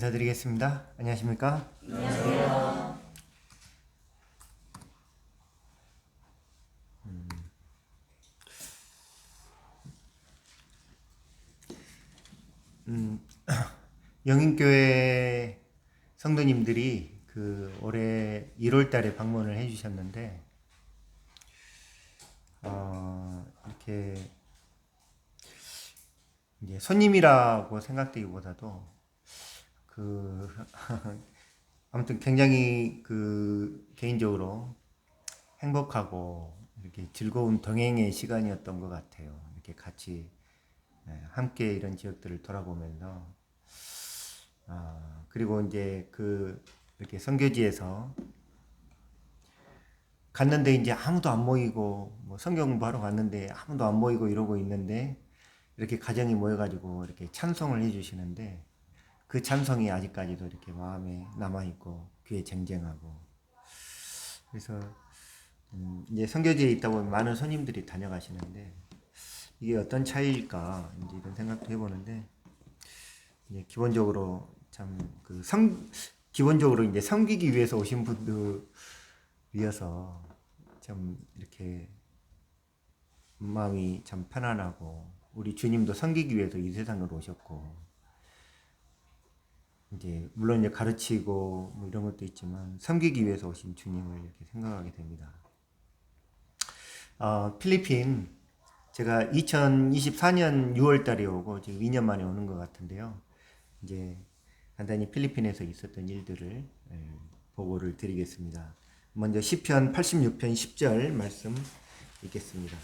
인사드리겠습니다. 안녕하십니까? 안녕하세요. 영인교회 성도님들이 올해 1월 달에 방문을 해주셨는데, 이렇게 이제 손님이라고 생각되기보다도 아무튼 굉장히 개인적으로 행복하고 이렇게 즐거운 동행의 시간이었던 것 같아요. 이렇게 같이 함께 이런 지역들을 돌아보면서 그리고 이제 이렇게 선교지에서 갔는데 이제 아무도 안 모이고 뭐 성경 공부하러 갔는데 아무도 안 모이고 이러고 있는데 이렇게 가정이 모여가지고 이렇게 찬송을 해주시는데 그 찬송이 아직까지도 이렇게 마음에 남아있고 귀에 쟁쟁하고 그래서 이제 선교지에 있다 보면 많은 손님들이 다녀가시는데 이게 어떤 차이일까 이제 이런 생각도 해보는데 이제 기본적으로 기본적으로 이제 섬기기 위해서 오신 분들이어서 참 이렇게 마음이 참 편안하고 우리 주님도 섬기기 위해서 이 세상으로 오셨고 이제 물론 이제 가르치고 뭐 이런 것도 있지만 섬기기 위해서 오신 주님을 이렇게 생각하게 됩니다. 필리핀 제가 2024년 6월 달에 오고 지금 2년 만에 오는 것 같은데요. 이제 간단히 필리핀에서 있었던 일들을 보고를 드리겠습니다. 먼저 시편 86편 10절 말씀 읽겠습니다.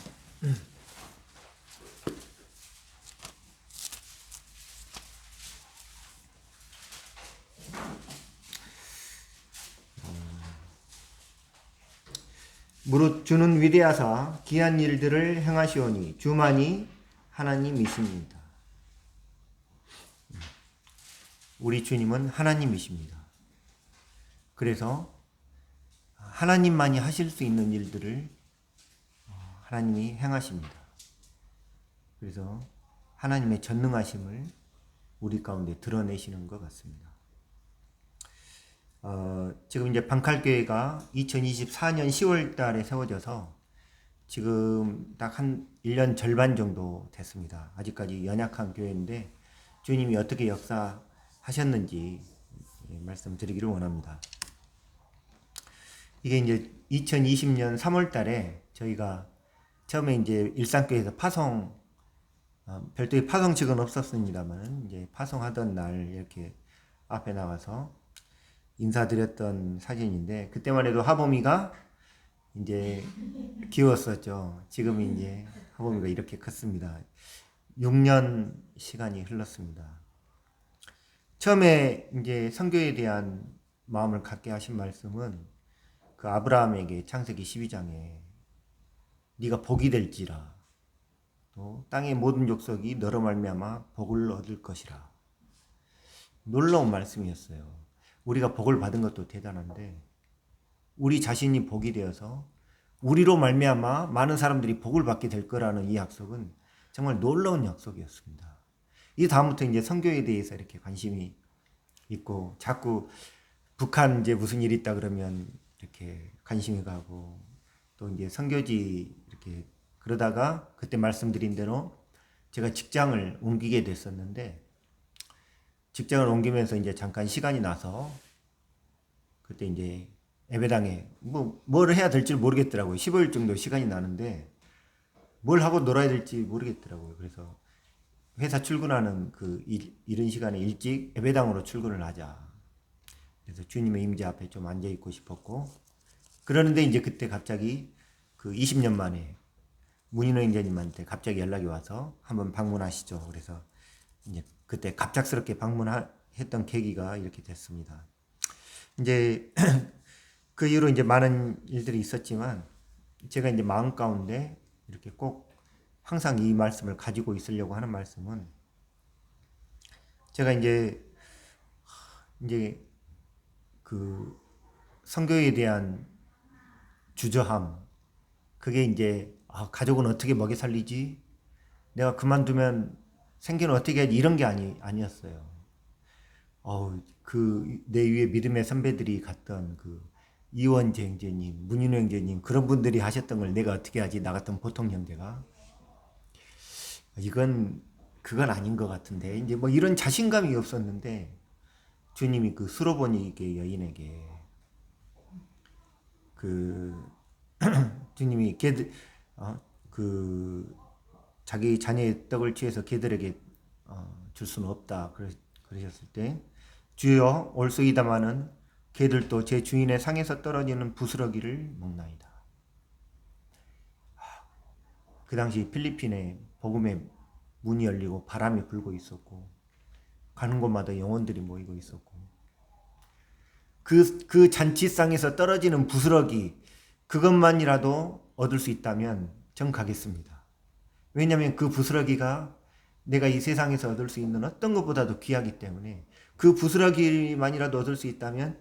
무릇 주는 위대하사 귀한 일들을 행하시오니 주만이 하나님이십니다. 우리 주님은 하나님이십니다. 그래서 하나님만이 하실 수 있는 일들을 하나님이 행하십니다. 그래서 하나님의 전능하심을 우리 가운데 드러내시는 것 같습니다. 지금 이제 방칼교회가 2024년 10월 달에 세워져서 지금 딱 한 1년 절반 정도 됐습니다. 아직까지 연약한 교회인데 주님이 어떻게 역사하셨는지 말씀드리기를 원합니다. 이게 이제 2020년 3월 달에 저희가 처음에 이제 일산교회에서 별도의 파송직은 없었습니다만 이제 파송하던 날 이렇게 앞에 나가서 인사드렸던 사진인데 그때만 해도 하범이가 이제 귀여웠었죠. 지금 이제 하범이가 이렇게 컸습니다. 6년 시간이 흘렀습니다. 처음에 이제 선교에 대한 마음을 갖게 하신 말씀은 아브라함에게 창세기 12장에 네가 복이 될지라 또 땅의 모든 족속이 너로 말미암아 복을 얻을 것이라. 놀라운 말씀이었어요. 우리가 복을 받은 것도 대단한데 우리 자신이 복이 되어서 우리로 말미암아 많은 사람들이 복을 받게 될 거라는 이 약속은 정말 놀라운 약속이었습니다. 이 다음부터 이제 선교에 대해서 이렇게 관심이 있고 자꾸 북한 이제 무슨 일이 있다 그러면 이렇게 관심이 가고 또 이제 선교지 이렇게 그러다가 그때 말씀드린 대로 제가 직장을 옮기게 됐었는데 직장을 옮기면서 이제 잠깐 시간이 나서 그때 이제 예배당에 뭘 해야 될지 모르겠더라고요. 15일 정도 시간이 나는데 뭘 하고 놀아야 될지 모르겠더라고요. 그래서 회사 출근하는 이른 시간에 일찍 예배당으로 출근을 하자. 그래서 주님의 임재 앞에 좀 앉아 있고 싶었고 그러는데 이제 그때 갑자기 20년 만에 문인호 인자님한테 갑자기 연락이 와서 한번 방문하시죠. 그래서 이제 그때 갑작스럽게 방문했던 계기가 이렇게 됐습니다. 이제 그 이후로 이제 많은 일들이 있었지만 제가 이제 마음 가운데 이렇게 꼭 항상 이 말씀을 가지고 있으려고 하는 말씀은 제가 이제 선교에 대한 주저함 그게 이제 가족은 어떻게 먹여 살리지? 내가 그만두면 생계는 어떻게 하지? 이런 게 아니었어요. 그 내 위에 믿음의 선배들이 갔던 그 이원재 형제님, 문인호 형제님 그런 분들이 하셨던 걸 내가 어떻게 하지? 나 같은 보통 형제가 그건 아닌 것 같은데 이제 뭐 이런 자신감이 없었는데 주님이 그 수로보니게 여인에게 그 주님이 걔들 그 자기 자녀의 떡을 취해서 걔들에게 줄 수는 없다 그러셨을 때 주여 올소이다마는 걔들도 제 주인의 상에서 떨어지는 부스러기를 먹나이다. 그 당시 필리핀에 복음의 문이 열리고 바람이 불고 가는 곳마다 영혼들이 모이고 있었고 그 잔치상에서 떨어지는 부스러기 그것만이라도 얻을 수 있다면 전 가겠습니다. 왜냐하면 그 부스러기가 내가 이 세상에서 얻을 수 있는 어떤 것보다도 귀하기 때문에 그 부스러기만이라도 얻을 수 있다면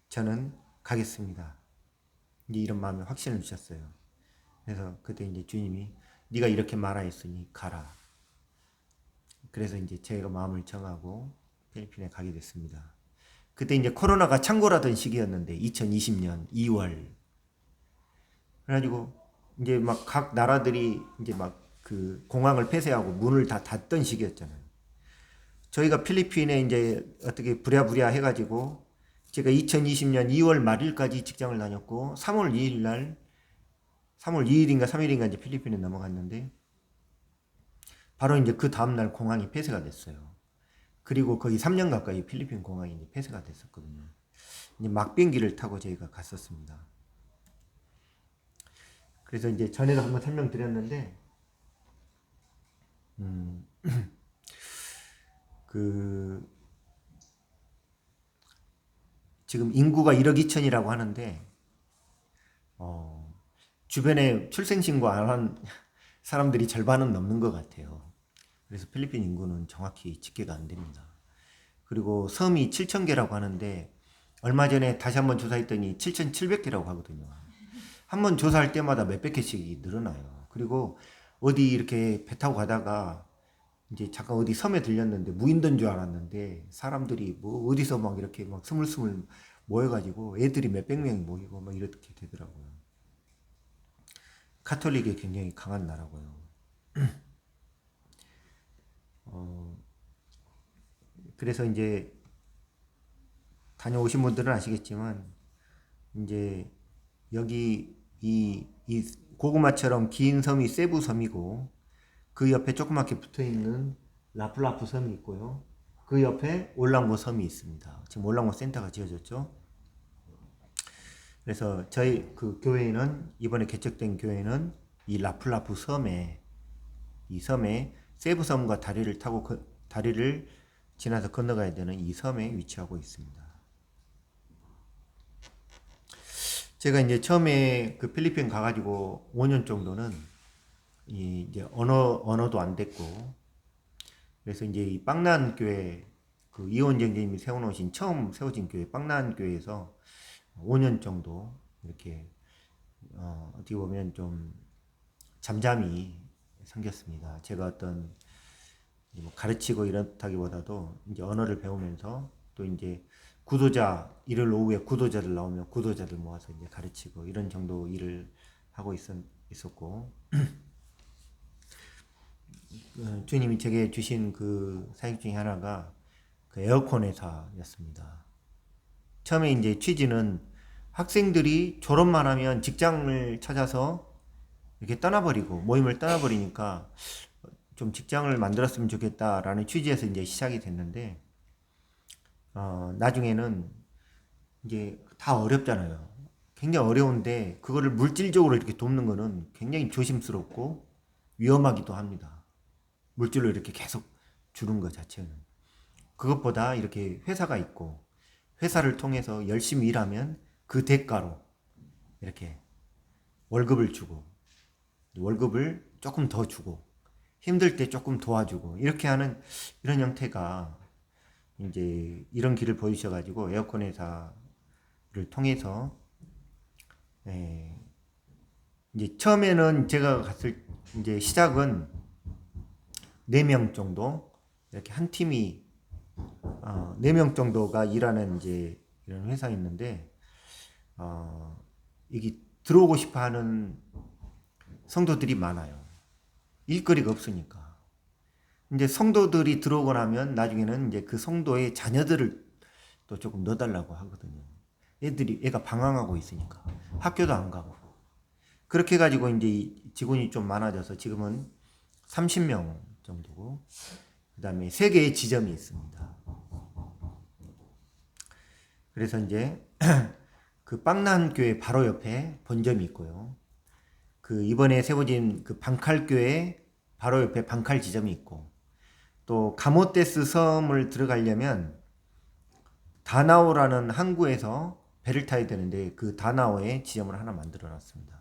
저는 가겠습니다. 이제 이런 마음에 확신을 주셨어요. 그래서 그때 이제 주님이 네가 이렇게 말하였으니 가라. 그래서 이제 제가 마음을 정하고 필리핀에 가게 됐습니다. 그때 이제 코로나가 창궐하던 시기였는데 2020년 2월. 그래가지고 이제 막 각 나라들이 이제 막 그 공항을 폐쇄하고 문을 다 닫던 시기였잖아요. 저희가 필리핀에 이제 어떻게 부랴부랴 해가지고 제가 2020년 2월 말일까지 직장을 다녔고 3월 2일인가 3일인가 이제 필리핀에 넘어갔는데 바로 이제 그 다음날 공항이 폐쇄가 됐어요. 그리고 거의 3년 가까이 필리핀 공항이 이제 폐쇄가 됐었거든요. 이제 막 비행기를 타고 저희가 갔었습니다. 그래서 이제 전에도 한번 설명드렸는데, 지금 인구가 1억 2천이라고 하는데, 주변에 출생신고 안 한 사람들이 절반은 넘는 것 같아요. 그래서 필리핀 인구는 정확히 집계가 안 됩니다. 그리고 섬이 7,000개라고 하는데 얼마 전에 다시 한번 조사했더니 7,700개라고 하거든요. 한번 조사할 때마다 몇백 개씩 늘어나요. 그리고 어디 이렇게 배 타고 가다가 이제 잠깐 어디 섬에 들렸는데 무인도인 줄 알았는데 사람들이 뭐 어디서 막 이렇게 막 스물스물 모여가지고 애들이 몇백 명이 모이고 막 이렇게 되더라고요. 카톨릭이 굉장히 강한 나라고요. 그래서 이제 다녀오신 분들은 아시겠지만 이제 여기 이 고구마처럼 긴 섬이 세부 섬이고 그 옆에 조그맣게 붙어 있는 라플라프 섬이 있고요. 그 옆에 올랑고 섬이 있습니다. 지금 올랑고 센터가 지어졌죠. 그래서 저희 그 교회는 이번에 개척된 교회는 이 라플라프 섬에 이 섬에 세부 섬과 다리를 타고 다리를 지나서 건너가야 되는 이 섬에 위치하고 있습니다. 제가 이제 처음에 그 필리핀 가가지고 5년 정도는 이제 언어도 안 됐고, 그래서 이제 이 빵난 교회, 그 이원정님이 세워놓으신 처음 세워진 교회, 빵난 교회에서 5년 정도 이렇게, 어떻게 보면 좀 잠잠히 생겼습니다. 제가 어떤 뭐 가르치고 이렇다기보다도 이제 언어를 배우면서 또 이제 일요일 오후에 구도자들 나오면 구도자들 모아서 이제 가르치고 이런 정도 일을 하고 있었고, 주님이 제게 주신 그 사역 중에 하나가 그 에어컨 회사였습니다. 처음에 이제 취지는 학생들이 졸업만 하면 직장을 찾아서 이렇게 모임을 떠나버리니까 좀 직장을 만들었으면 좋겠다라는 취지에서 이제 시작이 됐는데, 나중에는 이제 다 어렵잖아요. 굉장히 어려운데 그거를 물질적으로 이렇게 돕는 거는 굉장히 조심스럽고 위험하기도 합니다. 물질로 이렇게 계속 주는 것 자체는. 그것보다 이렇게 회사가 있고 회사를 통해서 열심히 일하면 그 대가로 이렇게 월급을 주고 월급을 조금 더 주고 힘들 때 조금 도와주고 이렇게 하는 이런 형태가 이제 이런 길을 보이셔가지고 에어컨 회사를 통해서 이제 처음에는 제가 갔을 이제 시작은 4명 정도 이렇게 한 팀이 4명 정도가 일하는 이제 이런 회사 있는데, 여기 들어오고 싶어 하는 성도들이 많아요. 일거리가 없으니까. 이제 성도들이 들어오고 나면 나중에는 이제 그 성도의 자녀들을 또 조금 넣어달라고 하거든요. 애가 방황하고 있으니까. 학교도 안 가고. 그렇게 해가지고 이제 직원이 좀 많아져서 지금은 30명 정도고, 그 다음에 3개의 지점이 있습니다. 그래서 이제 그 빵난교회 바로 옆에 본점이 있고요. 그 이번에 세워진 그 방칼교회 바로 옆에 방칼 지점이 있고, 또 가모테스 섬을 들어가려면 다나오라는 항구에서 배를 타야 되는데 그 다나오에 지점을 하나 만들어 놨습니다.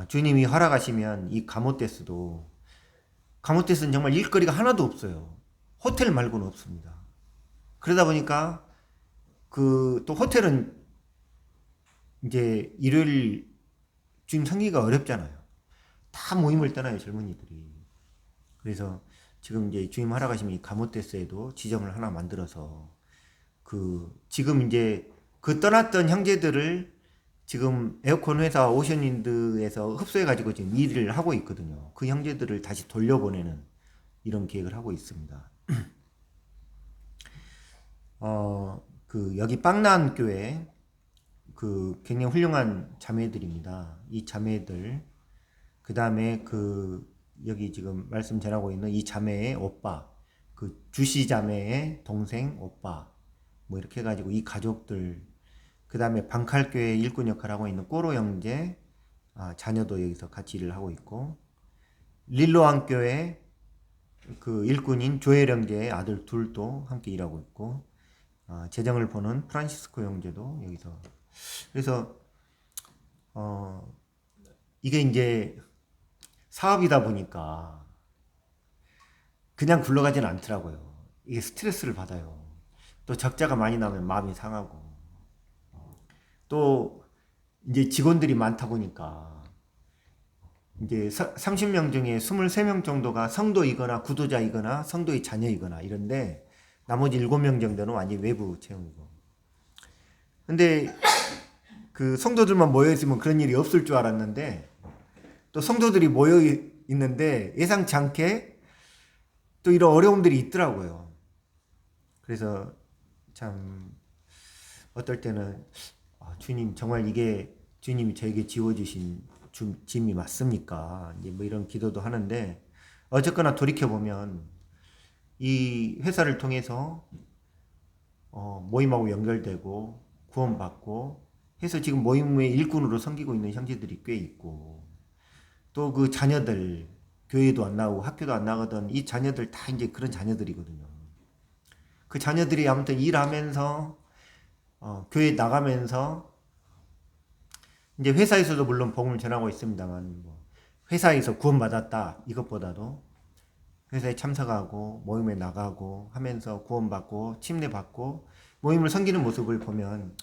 주님이 허락하시면 이 가모테스는 정말 일거리가 하나도 없어요. 호텔 말고는 없습니다. 그러다 보니까 또 호텔은 이제 일요일 주님 섬기기가 어렵잖아요. 다 모임을 떠나요, 젊은이들이. 그래서 지금 이제 주님 허락하시면 이 가모테스에도 지점을 하나 만들어서 지금 이제 떠났던 형제들을 지금 에어컨 회사 오션윈드에서 흡수해가지고 지금 일을 하고 있거든요. 그 형제들을 다시 돌려보내는 이런 계획을 하고 있습니다. 여기 빵난 교회, 굉장히 훌륭한 자매들입니다. 이 자매들, 그 다음에 여기 지금 말씀 전하고 있는 이 자매의 오빠, 주시 자매의 동생 오빠, 뭐 이렇게 해가지고 이 가족들, 그 다음에 방칼교회 일꾼 역할을 하고 있는 꼬로 형제, 자녀도 여기서 같이 일을 하고 있고, 릴로안 교회 일꾼인 조엘 형제의 아들 둘도 함께 일하고 있고, 재정을 보는 프란시스코 형제도 여기서. 그래서 이게 이제 사업이다 보니까 그냥 굴러가지는 않더라고요. 이게 스트레스를 받아요. 또 적자가 많이 나면 마음이 상하고, 또 이제 직원들이 많다 보니까 이제 30명 중에 23명 정도가 성도이거나 구도자이거나 성도의 자녀이거나 이런데, 나머지 7명 정도는 완전히 외부 채용이고. 근데 성도들만 모여 있으면 그런 일이 없을 줄 알았는데, 또 성도들이 모여 있는데 예상치 않게 또 이런 어려움들이 있더라고요. 그래서 참 어떨 때는 주님, 정말 이게 주님이 저에게 지워주신 짐이 맞습니까? 이제 뭐 이런 기도도 하는데, 어쨌거나 돌이켜보면 이 회사를 통해서 모임하고 연결되고 구원받고 해서 지금 모임의 일꾼으로 섬기고 있는 형제들이 꽤 있고, 또 그 자녀들, 교회도 안 나오고 학교도 안 나가던 이 자녀들 다 이제 그런 자녀들이거든요. 그 자녀들이 아무튼 일하면서 교회 나가면서 이제 회사에서도 물론 복음을 전하고 있습니다만, 회사에서 구원받았다 이것보다도 회사에 참석하고 모임에 나가고 하면서 구원받고 침례받고 모임을 섬기는 모습을 보면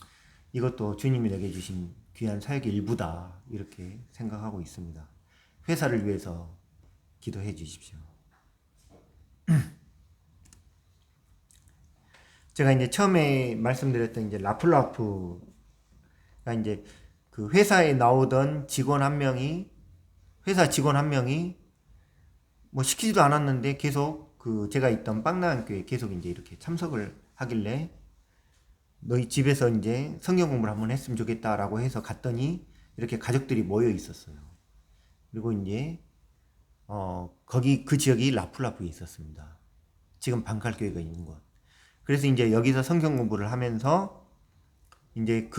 이것도 주님이 내게 주신 귀한 사역의 일부다, 이렇게 생각하고 있습니다. 회사를 위해서 기도해 주십시오. 제가 이제 처음에 말씀드렸던 이제 라플라프가 이제 회사에 나오던 회사 직원 한 명이 뭐 시키지도 않았는데 계속 제가 있던 빵나교에 계속 이제 이렇게 참석을 하길래, 너희 집에서 이제 성경 공부를 한번 했으면 좋겠다라고 해서 갔더니 이렇게 가족들이 모여 있었어요. 그리고 이제 거기 그 지역이 라플라프에 있었습니다. 지금 방칼교회가 있는 곳. 그래서 이제 여기서 성경 공부를 하면서 이제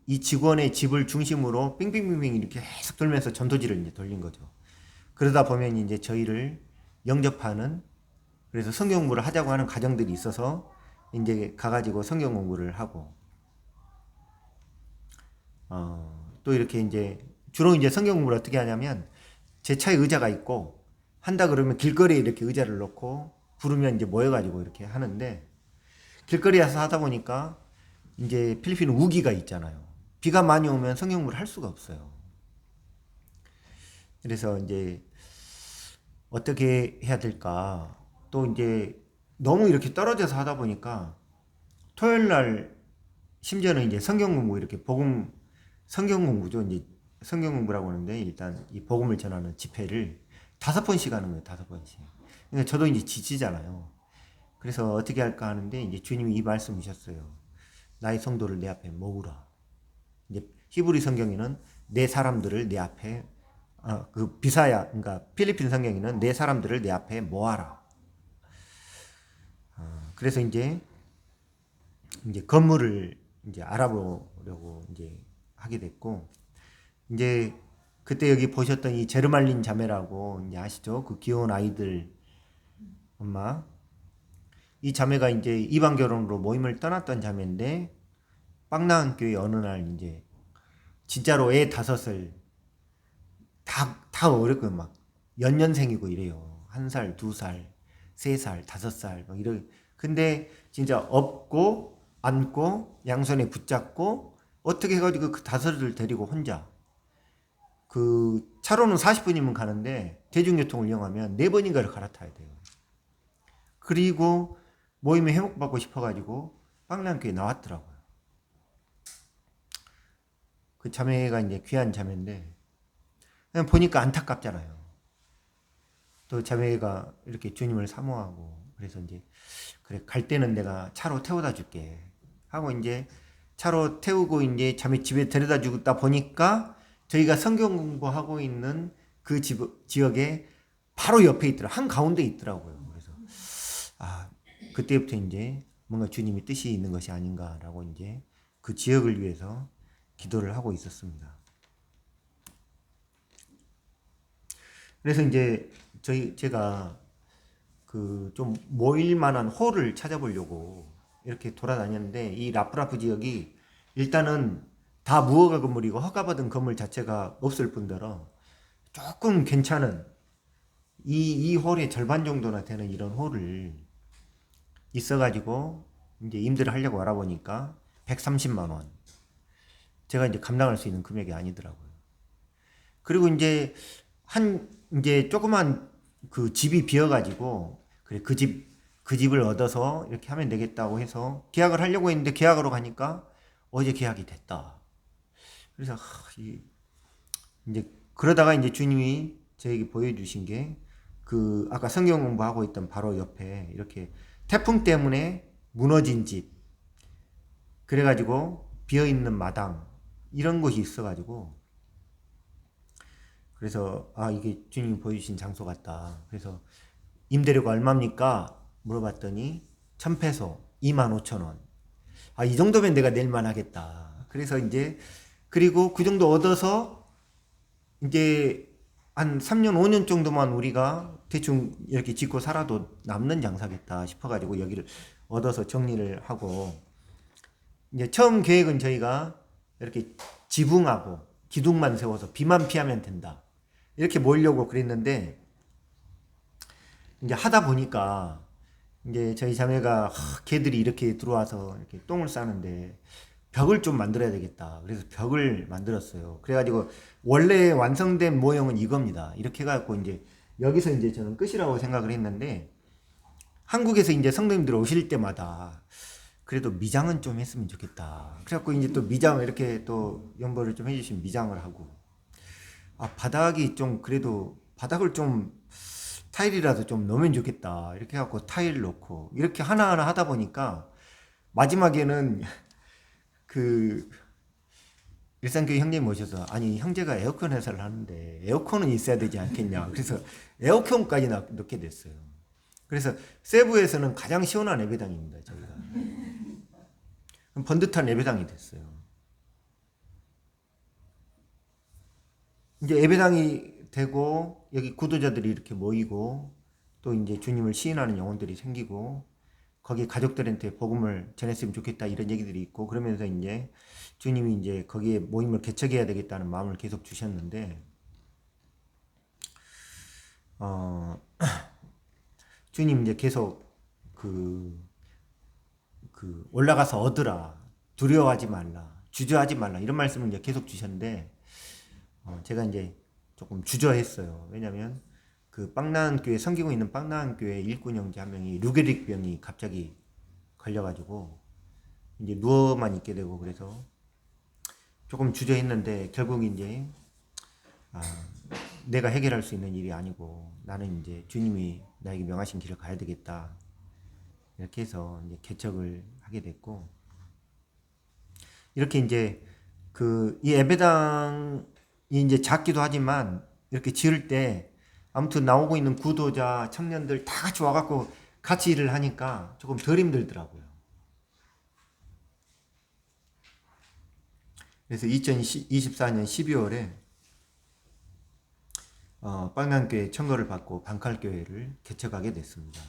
이 직원의 집을 중심으로 빙빙빙빙 이렇게 계속 돌면서 전도지를 이제 돌린 거죠. 그러다 보면 이제 저희를 영접하는, 그래서 성경 공부를 하자고 하는 가정들이 있어서 이제 가가지고 성경 공부를 하고, 또 이렇게 이제 주로 이제 성경 공부를 어떻게 하냐면, 제 차에 의자가 있고 한다 그러면 길거리에 이렇게 의자를 놓고 부르면 이제 모여가지고 이렇게 하는데, 길거리에서 하다 보니까 이제 필리핀은 우기가 있잖아요. 비가 많이 오면 성경 공부를 할 수가 없어요. 그래서 이제 어떻게 해야 될까, 또 이제 너무 이렇게 떨어져서 하다 보니까 토요일 날 심지어는 이제 성경 공부 이렇게 성경 공부죠. 이제 성경 공부라고 하는데 일단 이 복음을 전하는 집회를 5번씩 하는 거예요. 5번씩. 그러니까 저도 이제 지치잖아요. 그래서 어떻게 할까 하는데 이제 주님이 이 말씀 주셨어요. 나의 성도를 내 앞에 모으라. 이제 히브리 성경에는 내 사람들을 내 앞에 그 비사야 그러니까 필리핀 성경에는 내 사람들을 내 앞에 모아라. 그래서 이제 건물을 이제 알아보려고 이제 하게 됐고 이제 그때 여기 보셨던 이 제르말린 자매라고 이제 아시죠? 그 귀여운 아이들 엄마. 이 자매가 이제 이방 결혼으로 모임을 떠났던 자매인데 빵나은 교회 어느 날 이제 진짜로 애 5을 다 어렵고 막 연년생이고 이래요. 1살, 2살, 3살, 5살 막 이러. 근데 진짜 업고 안고 양손에 붙잡고 어떻게 해가지고 그 5을 데리고 혼자 그 차로는 40분이면 가는데 대중교통을 이용하면 4번인가를 갈아타야 돼요. 그리고 모임에 회복받고 싶어가지고 빵랑교에 나왔더라고요. 그 자매가 이제 귀한 자매인데 그냥 보니까 안타깝잖아요. 또 자매가 이렇게 주님을 사모하고 그래서 이제 그래 갈 때는 내가 차로 태워다 줄게 하고 이제 차로 태우고 이제 자매 집에 데려다 주다 보니까 저희가 성경 공부하고 있는 그 지역에 바로 옆에 있더라고요. 한 가운데 있더라고요. 그래서 그때부터 이제 뭔가 주님이 뜻이 있는 것이 아닌가라고 이제 그 지역을 위해서 기도를 하고 있었습니다. 그래서 이제 제가 그 좀 모일 만한 홀을 찾아보려고 이렇게 돌아다녔는데 이 라프라프 지역이 일단은 다 무허가 건물이고 허가받은 건물 자체가 없을 뿐더러 조금 괜찮은 이 홀의 절반 정도나 되는 이런 홀을 있어가지고 이제 임대를 하려고 알아보니까 130만 원. 제가 이제 감당할 수 있는 금액이 아니더라고요. 그리고 이제 이제 조그만 그 집이 비어가지고 그래 그 집을 얻어서 이렇게 하면 되겠다고 해서 계약을 하려고 했는데 계약으로 가니까 어제 계약이 됐다. 그래서 이제 그러다가 이제 주님이 저에게 보여주신 게 그 아까 성경 공부하고 있던 바로 옆에 이렇게 태풍 때문에 무너진 집 그래가지고 비어있는 마당 이런 곳이 있어가지고 그래서 이게 주님이 보여주신 장소 같다. 그래서 임대료가 얼마입니까? 물어봤더니 1,000페소 25,000원. 이 정도면 내가 낼만 하겠다. 그래서 이제 그리고 그 정도 얻어서 이제 한 3년 5년 정도만 우리가 대충 이렇게 짓고 살아도 남는 장사겠다 싶어가지고 여기를 얻어서 정리를 하고 이제 처음 계획은 저희가 이렇게 지붕하고 기둥만 세워서 비만 피하면 된다. 이렇게 모으려고 그랬는데 이제 하다 보니까 이제 저희 자매가 개들이 이렇게 들어와서 이렇게 똥을 싸는데 벽을 좀 만들어야 되겠다. 그래서 벽을 만들었어요. 그래가지고 원래 완성된 모형은 이겁니다. 이렇게 해갖고 이제 여기서 이제 저는 끝이라고 생각을 했는데 한국에서 이제 성도님들 오실 때마다 그래도 미장은 좀 했으면 좋겠다. 그래갖고 이제 또 미장을 이렇게 또 연보를 좀 해주신 미장을 하고 바닥이 좀 그래도 바닥을 좀 타일이라도 좀 넣으면 좋겠다. 이렇게 해갖고 타일 넣고 이렇게 하나하나 하다 보니까 마지막에는 그 일산교회 형님 모셔서 아니 형제가 에어컨 회사를 하는데 에어컨은 있어야 되지 않겠냐. 그래서 에어컨까지 넣게 됐어요. 그래서 세부에서는 가장 시원한 예배당입니다. 저희가 번듯한 예배당이 됐어요. 이제 예배당이 되고 여기 구도자들이 이렇게 모이고 또 이제 주님을 시인하는 영혼들이 생기고 거기 가족들한테 복음을 전했으면 좋겠다 이런 얘기들이 있고 그러면서 이제 주님이 이제 거기에 모임을 개척해야 되겠다는 마음을 계속 주셨는데 주님 이제 계속 그 올라가서 얻으라 두려워하지 말라 주저하지 말라 이런 말씀을 이제 계속 주셨는데 제가 이제 조금 주저했어요. 왜냐면 그 빵나은교회 섬기고 있는 빵나은교회 일꾼 형제 한 명이 루게릭 병이 갑자기 걸려가지고 이제 누워만 있게 되고 그래서 조금 주저했는데 결국 이제 내가 해결할 수 있는 일이 아니고 나는 이제 주님이 나에게 명하신 길을 가야 되겠다 이렇게 해서 이제 개척을 하게 됐고 이렇게 이제 그 이 예배당이 이제 작기도 하지만 이렇게 지을 때 아무튼 나오고 있는 구도자 청년들 다 같이 와갖고 같이 일을 하니까 조금 덜 힘들더라고요. 그래서 2024년 12월에 빵난교회 청거를 받고 방칼교회를 개척하게 됐습니다.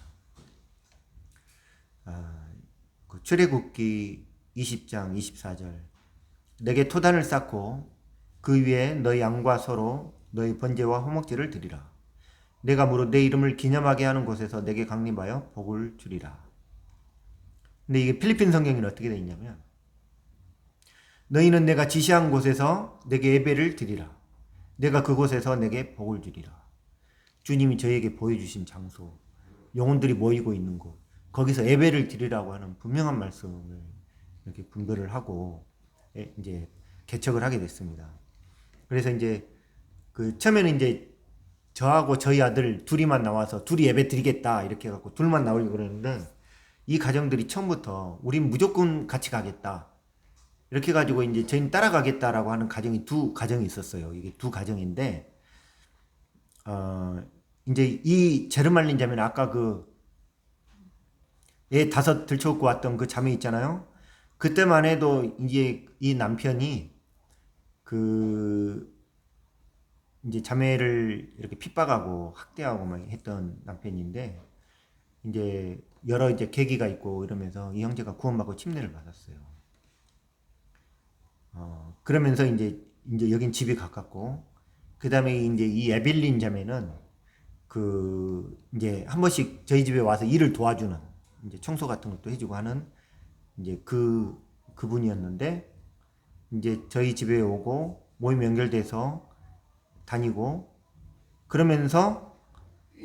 그 출애굽기 20장 24절 내게 토단을 쌓고 그 위에 너희 양과 서로 너희 번제와 화목제를 드리라. 내가 무릇 내 이름을 기념하게 하는 곳에서 내게 강림하여 복을 주리라. 근데 이게 필리핀 성경에는 어떻게 되어 있냐면 너희는 내가 지시한 곳에서 내게 예배를 드리라. 내가 그곳에서 내게 복을 주리라. 주님이 저에게 보여주신 장소, 영혼들이 모이고 있는 곳, 거기서 예배를 드리라고 하는 분명한 말씀을 이렇게 분별을 하고 이제 개척을 하게 됐습니다. 그래서 이제 그 처음에는 이제 저하고 저희 아들 둘이만 나와서 둘이 예배 드리겠다 이렇게 해갖고 둘만 나오려고 그러는데 이 가정들이 처음부터 우린 무조건 같이 가겠다 이렇게 가지고 이제 저희는 따라가겠다라고 하는 가정이 두 가정이 있었어요. 이게 두 가정인데 이제 이 제르말린 자매는 아까 그 애 5 들쳐오고 왔던 그 자매 있잖아요. 그때만 해도 이제 이 남편이 그 이제 자매를 이렇게 핍박하고 학대하고 막 했던 남편인데 이제 여러 이제 계기가 있고 이러면서 이 형제가 구원받고 침례를 받았어요. 그러면서 이제 여긴 집이 가깝고 그 다음에 이제 이 에빌린 자매는 그 이제 한 번씩 저희 집에 와서 일을 도와주는 이제 청소 같은 것도 해주고 하는 이제 그분이었는데 이제 저희 집에 오고 모임 연결돼서 다니고 그러면서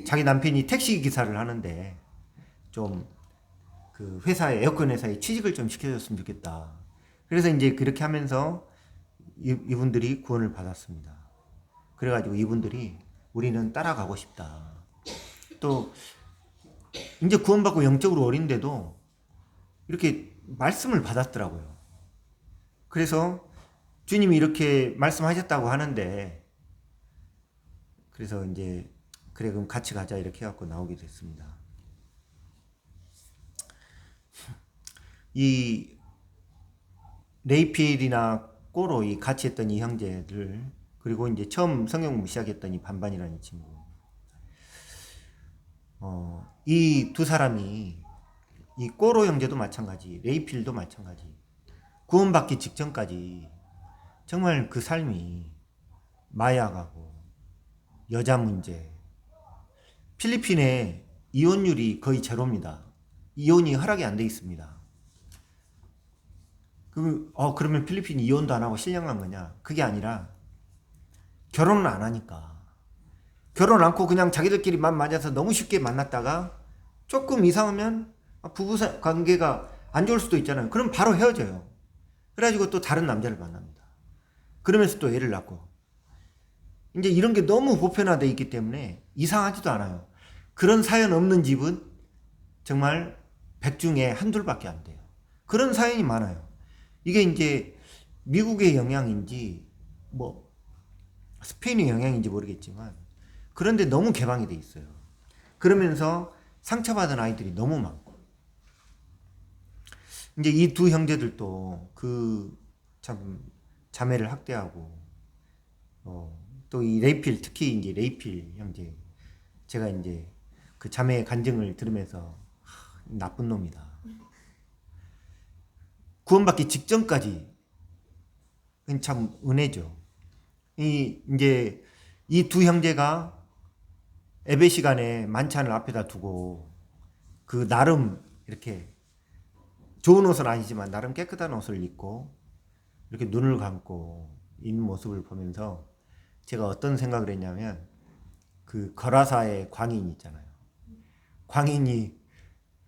자기 남편이 택시 기사를 하는데 좀 그 회사에 에어컨 회사에 취직을 좀 시켜줬으면 좋겠다. 그래서 이제 그렇게 하면서 이분들이 구원을 받았습니다. 그래가지고 이분들이 우리는 따라가고 싶다. 또 이제 구원받고 영적으로 어린데도 이렇게 말씀을 받았더라고요. 그래서 주님이 이렇게 말씀하셨다고 하는데 그래서 이제 그래 그럼 같이 가자 이렇게 해갖고 나오게 됐습니다. 이 레이필이나 꼬로 이 같이 했던 이 형제들 그리고 이제 처음 성경 공부 시작했던 이 반반이라는 친구 이 두 사람이 이 꼬로 형제도 마찬가지 레이필도 마찬가지 구원받기 직전까지 정말 그 삶이 마약하고 여자 문제 필리핀의 이혼율이 거의 제로입니다. 이혼이 허락이 안 돼 있습니다. 그러면 필리핀이 이혼도 안 하고 신령한 거냐? 그게 아니라 결혼을 안 하니까 결혼 않고 그냥 자기들끼리만 맞아서 너무 쉽게 만났다가 조금 이상하면 부부 관계가 안 좋을 수도 있잖아요. 그럼 바로 헤어져요. 그래가지고 또 다른 남자를 만납니다. 그러면서 또 애를 낳고 이제 이런 게 너무 보편화되어 있기 때문에 이상하지도 않아요. 그런 사연 없는 집은 정말 100 중에 한둘밖에 안 돼요. 그런 사연이 많아요. 이게 이제 미국의 영향인지 뭐 스페인의 영향인지 모르겠지만 그런데 너무 개방이 돼 있어요. 그러면서 상처받은 아이들이 너무 많고 이제 이 두 형제들도 그 참 자매를 학대하고 또 이 레이필 특히 이제 레이필 형제 제가 이제 그 자매의 간증을 들으면서 나쁜 놈이다. 구원받기 직전까지 참 은혜죠. 이제 이 두 형제가 예배 시간에 만찬을 앞에다 두고 그 나름 이렇게 좋은 옷은 아니지만 나름 깨끗한 옷을 입고 이렇게 눈을 감고 있는 모습을 보면서 제가 어떤 생각을 했냐면 그 거라사의 광인 있잖아요. 광인이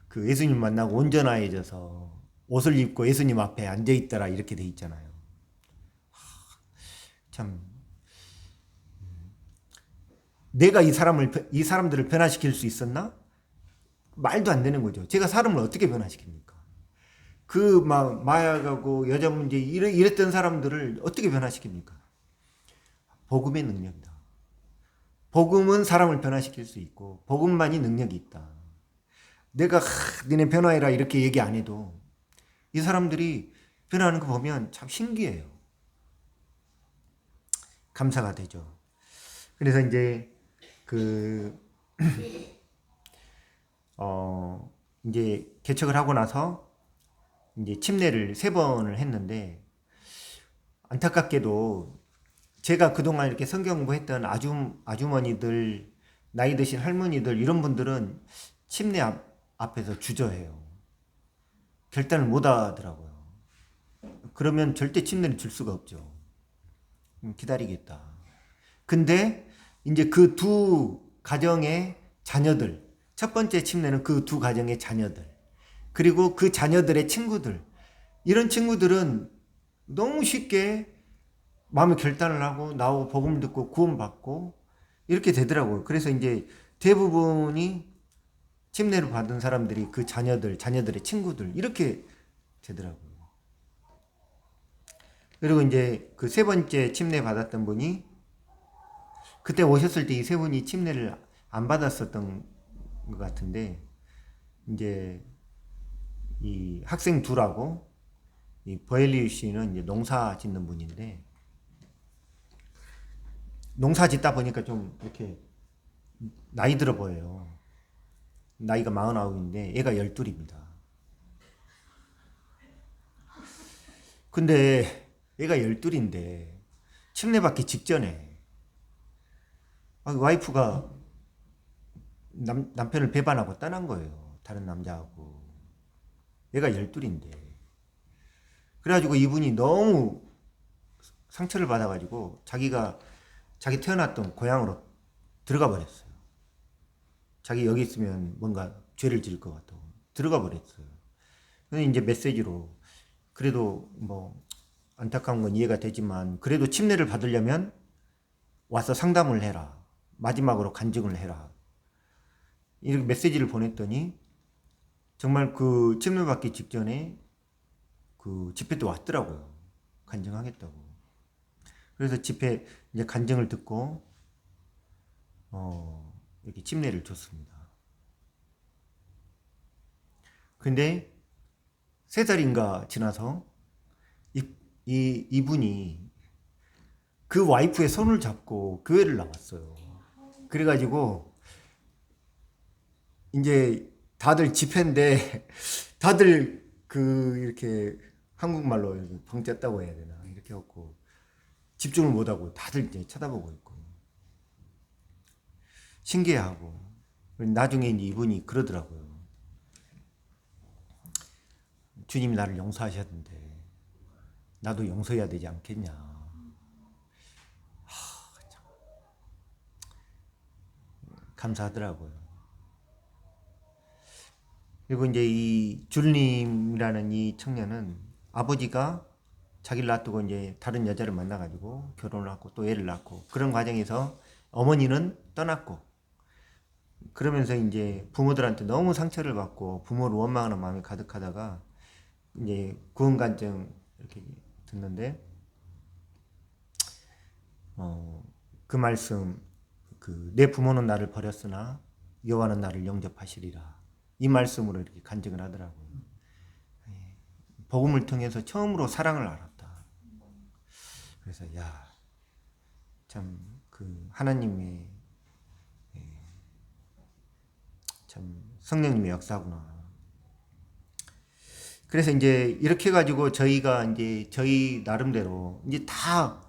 그 예수님 만나고 온전하여져서 옷을 입고 예수님 앞에 앉아 있더라 이렇게 돼 있잖아요. 참 내가 이 사람들을 변화시킬 수 있었나? 말도 안 되는 거죠. 제가 사람을 어떻게 변화시킵니까? 그 막 마약하고 여자 문제 이랬던 사람들을 어떻게 변화시킵니까? 복음의 능력이다. 복음은 사람을 변화시킬 수 있고 복음만이 능력이 있다. 내가 니네 변화해라 이렇게 얘기 안 해도 이 사람들이 변화하는 거 보면 참 신기해요. 감사가 되죠. 그래서 이제 이제 개척을 하고 나서 이제 침례를 3번을 했는데 안타깝게도 제가 그동안 이렇게 성경 공부했던 아주머니들, 나이 드신 할머니들 이런 분들은 침례 앞에서 주저해요. 결단을 못 하더라고요. 그러면 절대 침례를 줄 수가 없죠. 기다리겠다. 근데 이제 그 두 가정의 자녀들, 첫 번째 침례는 그 두 가정의 자녀들, 그리고 그 자녀들의 친구들, 이런 친구들은 너무 쉽게 마음의 결단을 하고 나오고 복음을 듣고 구원받고 이렇게 되더라고요. 그래서 이제 대부분이 침례를 받은 사람들이 그 자녀들의 친구들 이렇게 되더라고요. 그리고 이제 그 3번째 침례 받았던 분이 그때 오셨을 때 이 3분이 침례를 안 받았었던 것 같은데 이제 이 학생 둘하고 이 버엘리우 씨는 이제 농사 짓는 분인데 농사 짓다 보니까 좀 이렇게 나이 들어 보여요. 나이가 49인데 얘가 12입니다. 근데 얘가 12인데 침례 받기 직전에 와이프가 남편을 배반하고 떠난 거예요. 다른 남자하고. 얘가 12인데. 그래가지고 이분이 너무 상처를 받아가지고 자기 태어났던 고향으로 들어가 버렸어요. 자기 여기 있으면 뭔가 죄를 지을 것 같다고 들어가 버렸어요. 근데 이제 메시지로 그래도 뭐 안타까운 건 이해가 되지만 그래도 침례를 받으려면 와서 상담을 해라. 마지막으로 간증을 해라. 이렇게 메시지를 보냈더니 정말 그 침례 받기 직전에 그 집회 때 왔더라고요. 간증하겠다고. 그래서 집회 이제 간증을 듣고 이렇게 침례를 줬습니다. 근데 3달인가 지나서 이분이 그 와이프의 손을 잡고 교회를 나왔어요. 그래가지고 이제 다들 집회인데 다들 이렇게 한국말로 벙 쪘다고 해야 되나 이렇게 했고 집중을 못하고 다들 이제 쳐다보고 있고 신기해하고 나중에 이제 이분이 그러더라고요. 주님이 나를 용서하셨는데 나도 용서해야 되지 않겠냐. 감사하더라고요. 그리고 이제 이 줄님이라는 이 청년은 아버지가 자기를 놔두고 이제 다른 여자를 만나가지고 결혼을 하고 또 애를 낳고 그런 과정에서 어머니는 떠났고 그러면서 이제 부모들한테 너무 상처를 받고 부모를 원망하는 마음이 가득하다가 이제 구원간증 이렇게 듣는데 그 말씀 내 부모는 나를 버렸으나 여호와는 나를 영접하시리라 이 말씀으로 이렇게 간증을 하더라고요. 복음을 통해서 처음으로 사랑을 알았다. 그래서 참 그 하나님의 참 성령님의 역사구나. 그래서 이제 이렇게 해가지고 저희가 이제 저희 나름대로 이제 다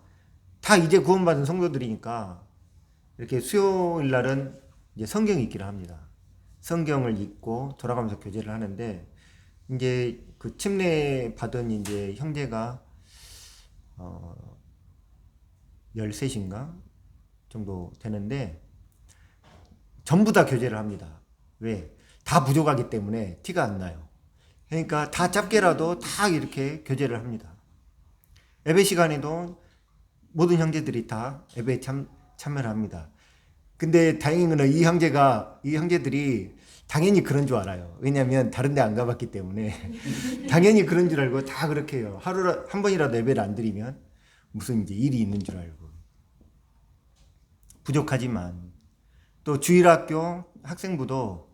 이제 구원받은 성도들이니까 이렇게 수요일 날은 이제 성경 읽기를 합니다. 성경을 읽고 돌아가면서 교제를 하는데 이제 그 침례 받은 이제 형제가 13인가 정도 되는데 전부 다 교제를 합니다. 왜? 다 부족하기 때문에 티가 안 나요. 그러니까 다 짧게라도 다 이렇게 교제를 합니다. 예배 시간에도 모든 형제들이 다 예배에 참여를 합니다. 근데 다행인 거는 이 형제들이 당연히 그런 줄 알아요. 왜냐면 다른 데 안 가봤기 때문에 당연히 그런 줄 알고 다 그렇게 해요. 하루에 한 번이라도 예배를 안 드리면 무슨 이제 일이 있는 줄 알고. 부족하지만 또 주일학교 학생부도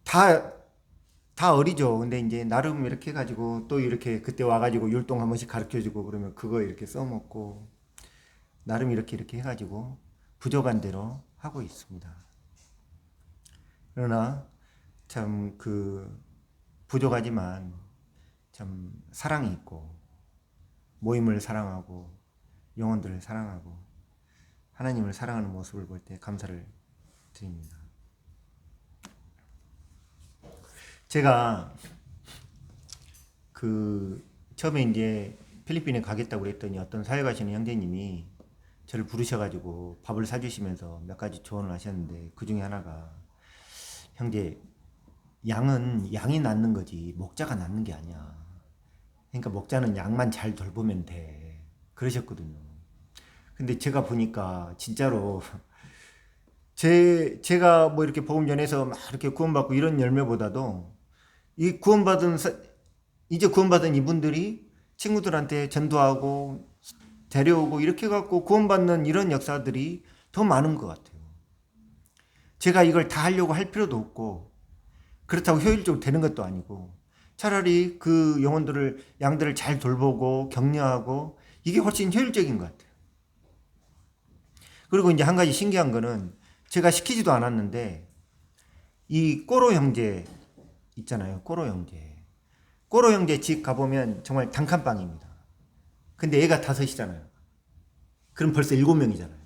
다 어리죠. 근데 이제 나름 이렇게 해가지고 또 이렇게 그때 와가지고 율동 한 번씩 가르쳐주고 그러면 그거 이렇게 써먹고 나름 이렇게 해가지고 부족한 대로 하고 있습니다. 그러나 참 그 부족하지만 참 사랑이 있고 모임을 사랑하고 영혼들을 사랑하고 하나님을 사랑하는 모습을 볼 때 감사를 드립니다. 제가 그 처음에 이제 필리핀에 가겠다고 그랬더니 어떤 사회 가시는 형제님이 저를 부르셔가지고 밥을 사주시면서 몇 가지 조언을 하셨는데 그 중에 하나가 형제 양이 낳는 거지 목자가 낳는 게 아니야. 그러니까 목자는 양만 잘 돌보면 돼. 그러셨거든요. 근데 제가 보니까 진짜로 제가 뭐 이렇게 복음 전해서 막 이렇게 구원받고 이런 열매보다도 이 이제 구원받은 이분들이 친구들한테 전도하고 데려오고 이렇게 갖고 구원받는 이런 역사들이 더 많은 것 같아요. 제가 이걸 다 하려고 할 필요도 없고 그렇다고 효율적으로 되는 것도 아니고 차라리 그 양들을 잘 돌보고 격려하고 이게 훨씬 효율적인 것 같아요. 그리고 이제 한 가지 신기한 거는 제가 시키지도 않았는데 이 꼬로 형제 있잖아요. 꼬로 형제. 꼬로 형제 집 가보면 정말 단칸방입니다. 근데 애가 5이잖아요. 그럼 벌써 7명이잖아요.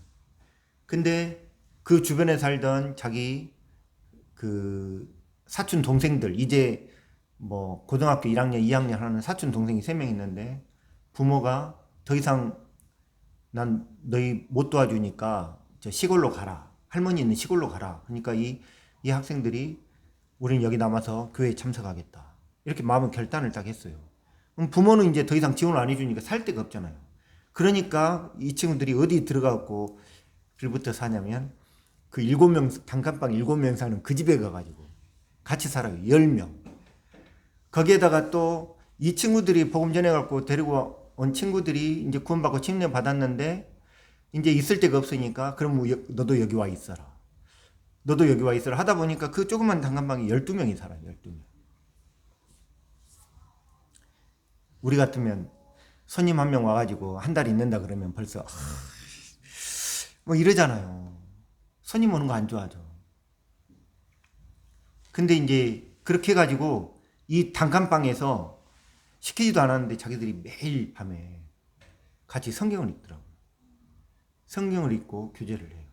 근데 그 주변에 살던 자기 그 사촌 동생들 이제 뭐 고등학교 1학년, 2학년 하는 사촌 동생이 3명 있는데 부모가 더 이상 난 너희 못 도와주니까 저 시골로 가라. 할머니 있는 시골로 가라. 그러니까 이 학생들이 우리는 여기 남아서 교회에 참석하겠다. 이렇게 마음의 결단을 딱 했어요. 그럼 부모는 이제 더 이상 지원을 안 해주니까 살 데가 없잖아요. 그러니까 이 친구들이 어디 들어가고 빌부터 사냐면 그 7명, 단칸방 7명 사는 그 집에 가가지고 같이 살아요. 10명. 거기에다가 또 이 친구들이 복음 전해갖고 데리고 온 친구들이 이제 구원받고 침례 받았는데 이제 있을 데가 없으니까 그럼 너도 여기 와 있어라. 너도 여기 와 있어라 하다 보니까 그 조그만 단칸방에 12명이 살아요. 12명. 우리 같으면 손님 한 명 와가지고 한 달 있는다 그러면 벌써 뭐 이러잖아요. 손님 오는 거 안 좋아하죠. 근데 이제 그렇게 해가지고 이 단칸방에서 시키지도 않았는데 자기들이 매일 밤에 같이 성경을 읽더라고요. 성경을 읽고 교제를 해요.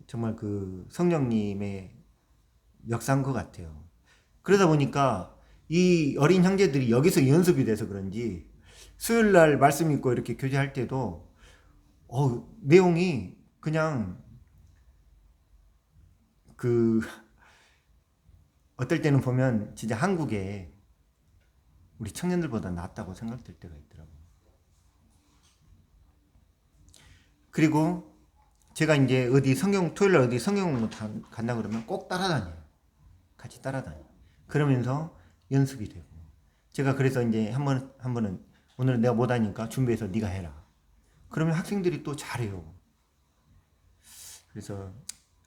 정말 그 성령님의 역사인 것 같아요. 그러다 보니까 이 어린 형제들이 여기서 연습이 돼서 그런지 수요일 날 말씀 읽고 이렇게 교제할 때도 내용이 그냥 그 어떨 때는 보면 진짜 한국에 우리 청년들보다 낫다고 생각될 때가 있더라고요. 그리고 제가 이제 토요일 날 어디 성경 공부 간다 그러면 꼭 따라다녀요. 같이 따라다녀요. 그러면서 연습이 되고. 제가 그래서 이제 한 번은 오늘은 내가 못하니까 준비해서 네가 해라. 그러면 학생들이 또 잘해요. 그래서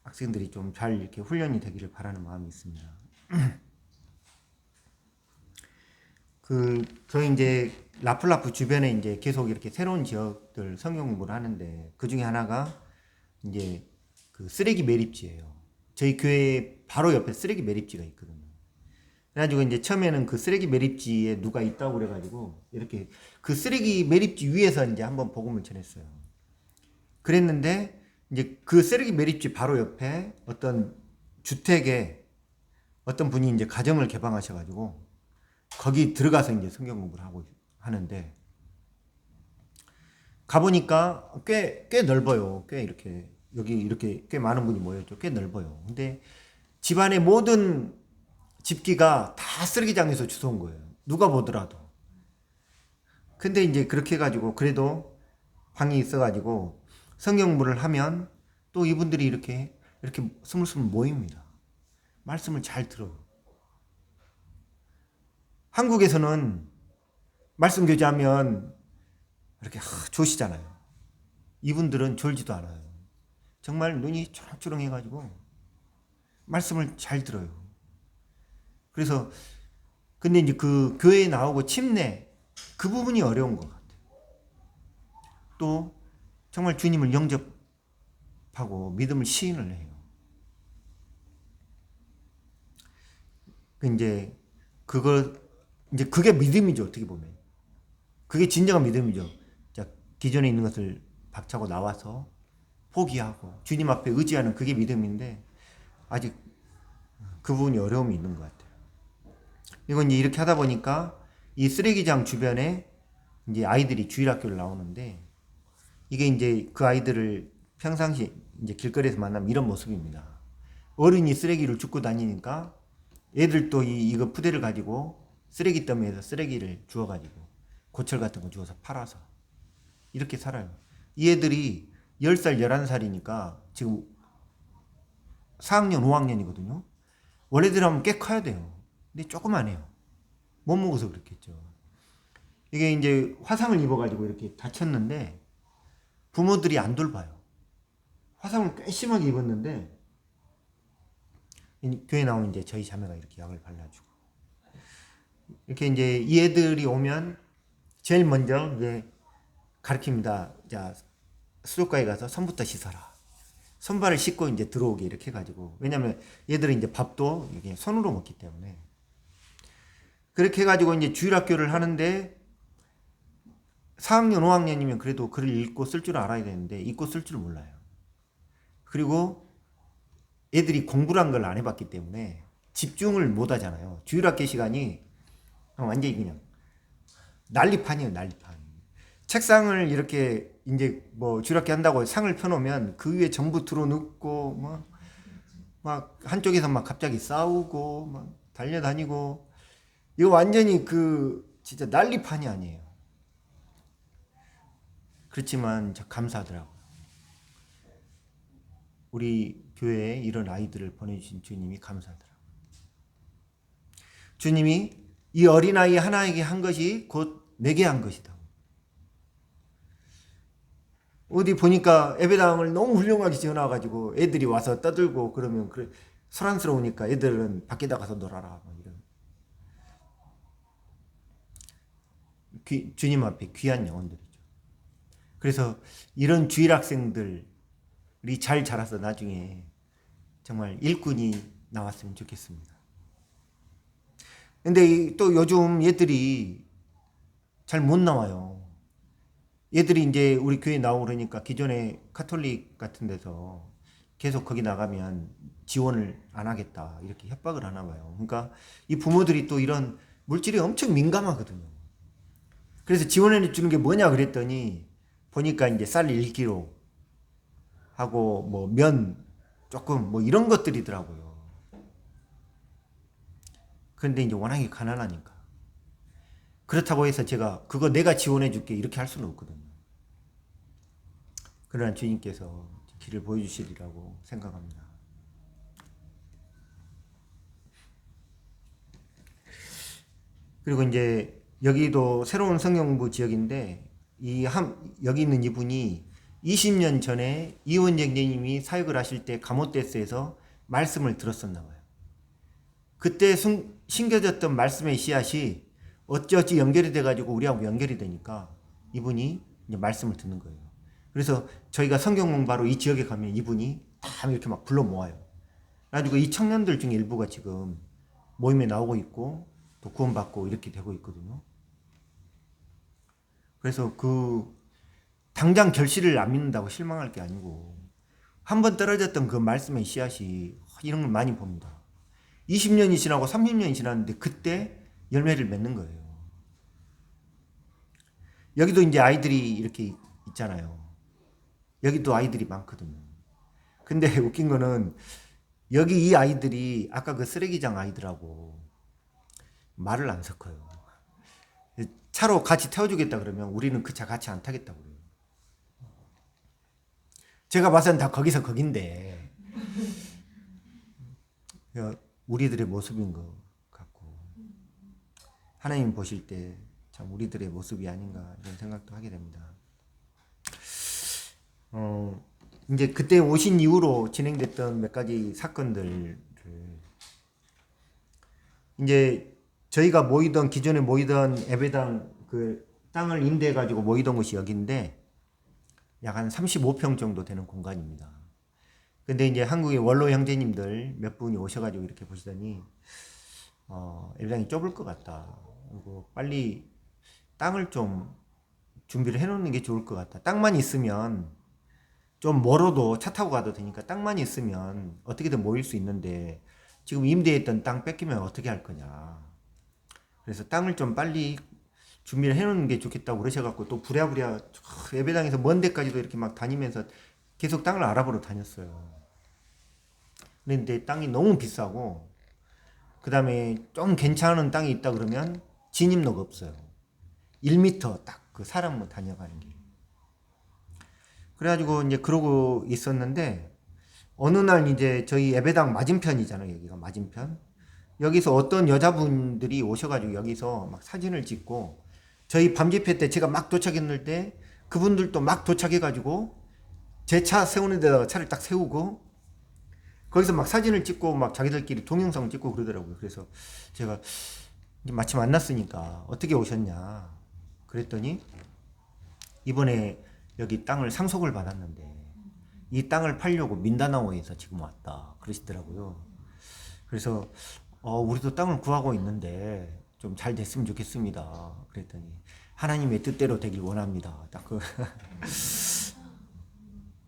학생들이 좀 잘 이렇게 훈련이 되기를 바라는 마음이 있습니다. 저희 이제 라플라프 주변에 이제 계속 이렇게 새로운 지역들 성경 공부를 하는데 그 중에 하나가 이제 그 쓰레기 매립지예요. 저희 교회 바로 옆에 쓰레기 매립지가 있거든요. 그래가지고 이제 처음에는 그 쓰레기 매립지에 누가 있다고 그래가지고 이렇게 그 쓰레기 매립지 위에서 이제 한번 복음을 전했어요. 그랬는데 이제 그 쓰레기 매립지 바로 옆에 어떤 주택에 어떤 분이 이제 가정을 개방하셔가지고 거기 들어가서 이제 성경 공부를 하고 하는데 가보니까 꽤 넓어요. 꽤 이렇게 여기 이렇게 꽤 많은 분이 모였죠. 꽤 넓어요. 근데 집안의 모든 집기가 다 쓰레기장에서 주워온 거예요. 누가 보더라도. 근데 이제 그렇게 해가지고 그래도 방이 있어가지고 성경물을 하면 또 이분들이 이렇게 스물스물 모입니다. 말씀을 잘 들어요. 한국에서는 말씀 교제하면 이렇게 조시잖아요. 이분들은 졸지도 않아요. 정말 눈이 초롱초롱 해가지고 말씀을 잘 들어요. 그래서 근데 이제 그 교회에 나오고 침례 그 부분이 어려운 것 같아요. 또 정말 주님을 영접하고 믿음을 시인을 해요. 이제 그게 믿음이죠. 어떻게 보면 그게 진정한 믿음이죠. 자, 기존에 있는 것을 박차고 나와서 포기하고 주님 앞에 의지하는 그게 믿음인데 아직 그 부분이 어려움이 있는 것 같아요. 이건 이제 이렇게 하다 보니까 이 쓰레기장 주변에 이제 아이들이 주일학교를 나오는데 이게 이제 그 아이들을 평상시 이제 길거리에서 만나면 이런 모습입니다. 어른이 쓰레기를 줍고 다니니까 애들도 이거 푸대를 가지고 쓰레기 더미에서 쓰레기를 주워가지고 고철 같은 거 주워서 팔아서 이렇게 살아요. 이 애들이 10살, 11살이니까 지금 4학년, 5학년이거든요. 원래대로 하면 꽤 커야 돼요. 근데 조그만해요. 못 먹어서 그렇겠죠. 이게 이제 화상을 입어가지고 이렇게 다쳤는데 부모들이 안 돌봐요. 화상을 꽤 심하게 입었는데 교회 나오면 이제 저희 자매가 이렇게 약을 발라주고 이렇게 이제 이 애들이 오면 제일 먼저 이제 가르칩니다. 자, 수족관에 가서 손부터 씻어라. 손발을 씻고 이제 들어오게 이렇게 해가지고 왜냐면 얘들은 이제 밥도 이게 손으로 먹기 때문에 그렇게 해가지고 이제 주일학교를 하는데 4학년, 5학년이면 그래도 글을 읽고 쓸 줄 알아야 되는데 읽고 쓸 줄 몰라요. 그리고 애들이 공부란 걸 안 해봤기 때문에 집중을 못 하잖아요. 주일학교 시간이 완전히 그냥 난리판이에요, 난리판. 책상을 이렇게 이제 뭐 주일학교 한다고 상을 펴놓으면 그 위에 전부 들어눕고 막 한쪽에서 막 갑자기 싸우고 막 달려다니고 이거 완전히 진짜 난리판이 아니에요. 그렇지만 감사하더라고요. 우리 교회에 이런 아이들을 보내주신 주님이 감사하더라고요. 주님이 이 어린아이 하나에게 한 것이 곧 내게 한 것이다. 어디 보니까 예배당을 너무 훌륭하게 지어놔가지고 애들이 와서 떠들고 그러면 소란스러우니까 애들은 밖에 나가서 놀아라. 이런. 주님 앞에 귀한 영혼들이죠. 그래서 이런 주일 학생들이 잘 자라서 나중에 정말 일꾼이 나왔으면 좋겠습니다. 근데 또 요즘 얘들이 잘 못 나와요. 얘들이 이제 우리 교회 나오고 그러니까 기존에 카톨릭 같은 데서 계속 거기 나가면 지원을 안 하겠다 이렇게 협박을 하나 봐요. 그러니까 이 부모들이 또 이런 물질이 엄청 민감하거든요. 그래서 지원해 주는 게 뭐냐 그랬더니 보니까 이제 쌀 1kg 하고 뭐 면 조금 뭐 이런 것들이더라고요. 그런데 이제 워낙에 가난하니까. 그렇다고 해서 제가 그거 내가 지원해 줄게 이렇게 할 수는 없거든요. 그러나 주님께서 길을 보여주시리라고 생각합니다. 그리고 이제 여기도 새로운 성경부 지역인데 여기 있는 이분이 20년 전에 이원정님이 사역을 하실 때 가모데스에서 말씀을 들었었나 봐요. 그때 심겨졌던 말씀의 씨앗이 어찌어찌 연결이 돼가지고 우리하고 연결이 되니까 이분이 이제 말씀을 듣는 거예요. 그래서 저희가 성경 공부하러 이 지역에 가면 이분이 다 이렇게 막 불러 모아요. 그래가지고 이 청년들 중에 일부가 지금 모임에 나오고 있고 또 구원받고 이렇게 되고 있거든요. 그래서 당장 결실을 안 믿는다고 실망할 게 아니고 한번 떨어졌던 그 말씀의 씨앗이 이런 걸 많이 봅니다. 20년이 지나고 30년이 지났는데 그때 열매를 맺는 거예요. 여기도 이제 아이들이 이렇게 있잖아요. 여기도 아이들이 많거든요. 근데 웃긴 거는 여기 이 아이들이 아까 그 쓰레기장 아이들하고 말을 안 섞어요. 차로 같이 태워주겠다 그러면 우리는 그 차 같이 안 타겠다고 그래요. 제가 봐서는 다 거기서 거긴데 우리들의 모습인 것 같고 하나님 보실 때 참 우리들의 모습이 아닌가 이런 생각도 하게 됩니다. 이제 그때 오신 이후로 진행됐던 몇 가지 사건들을 이제 저희가 모이던 기존에 모이던 예배당 그 땅을 임대해 가지고 모이던 곳이 여기인데 약 한 35평 정도 되는 공간입니다. 근데 이제 한국의 원로 형제님들 몇 분이 오셔가지고 이렇게 보시더니 예배당이 좁을 것 같다. 그리고 빨리 땅을 좀 준비를 해놓는 게 좋을 것 같다. 땅만 있으면 좀 멀어도 차 타고 가도 되니까 땅만 있으면 어떻게든 모일 수 있는데 지금 임대했던 땅 뺏기면 어떻게 할 거냐. 그래서 땅을 좀 빨리 준비를 해놓는 게 좋겠다고 그러셔갖고 또 부랴부랴 예배당에서 먼 데까지도 이렇게 막 다니면서 계속 땅을 알아보러 다녔어요. 그런데 땅이 너무 비싸고 그 다음에 좀 괜찮은 땅이 있다 그러면 진입로가 없어요. 1m 딱 그 사람 다녀가는 길. 그래가지고 이제 그러고 있었는데 어느 날 이제 저희 예배당 맞은편이잖아요. 여기가 맞은편. 여기서 어떤 여자분들이 오셔가지고 여기서 막 사진을 찍고 저희 밤 집회 때 제가 막 도착했는데 그분들도 막 도착해가지고 제 차 세우는 데다가 차를 딱 세우고 거기서 막 사진을 찍고 막 자기들끼리 동영상 찍고 그러더라고요. 그래서 제가 마침 만났으니까 어떻게 오셨냐 그랬더니 이번에 여기 땅을 상속을 받았는데 이 땅을 팔려고 민다나오에서 지금 왔다 그러시더라고요. 그래서 우리도 땅을 구하고 있는데 좀 잘 됐으면 좋겠습니다. 그랬더니 하나님의 뜻대로 되길 원합니다. 딱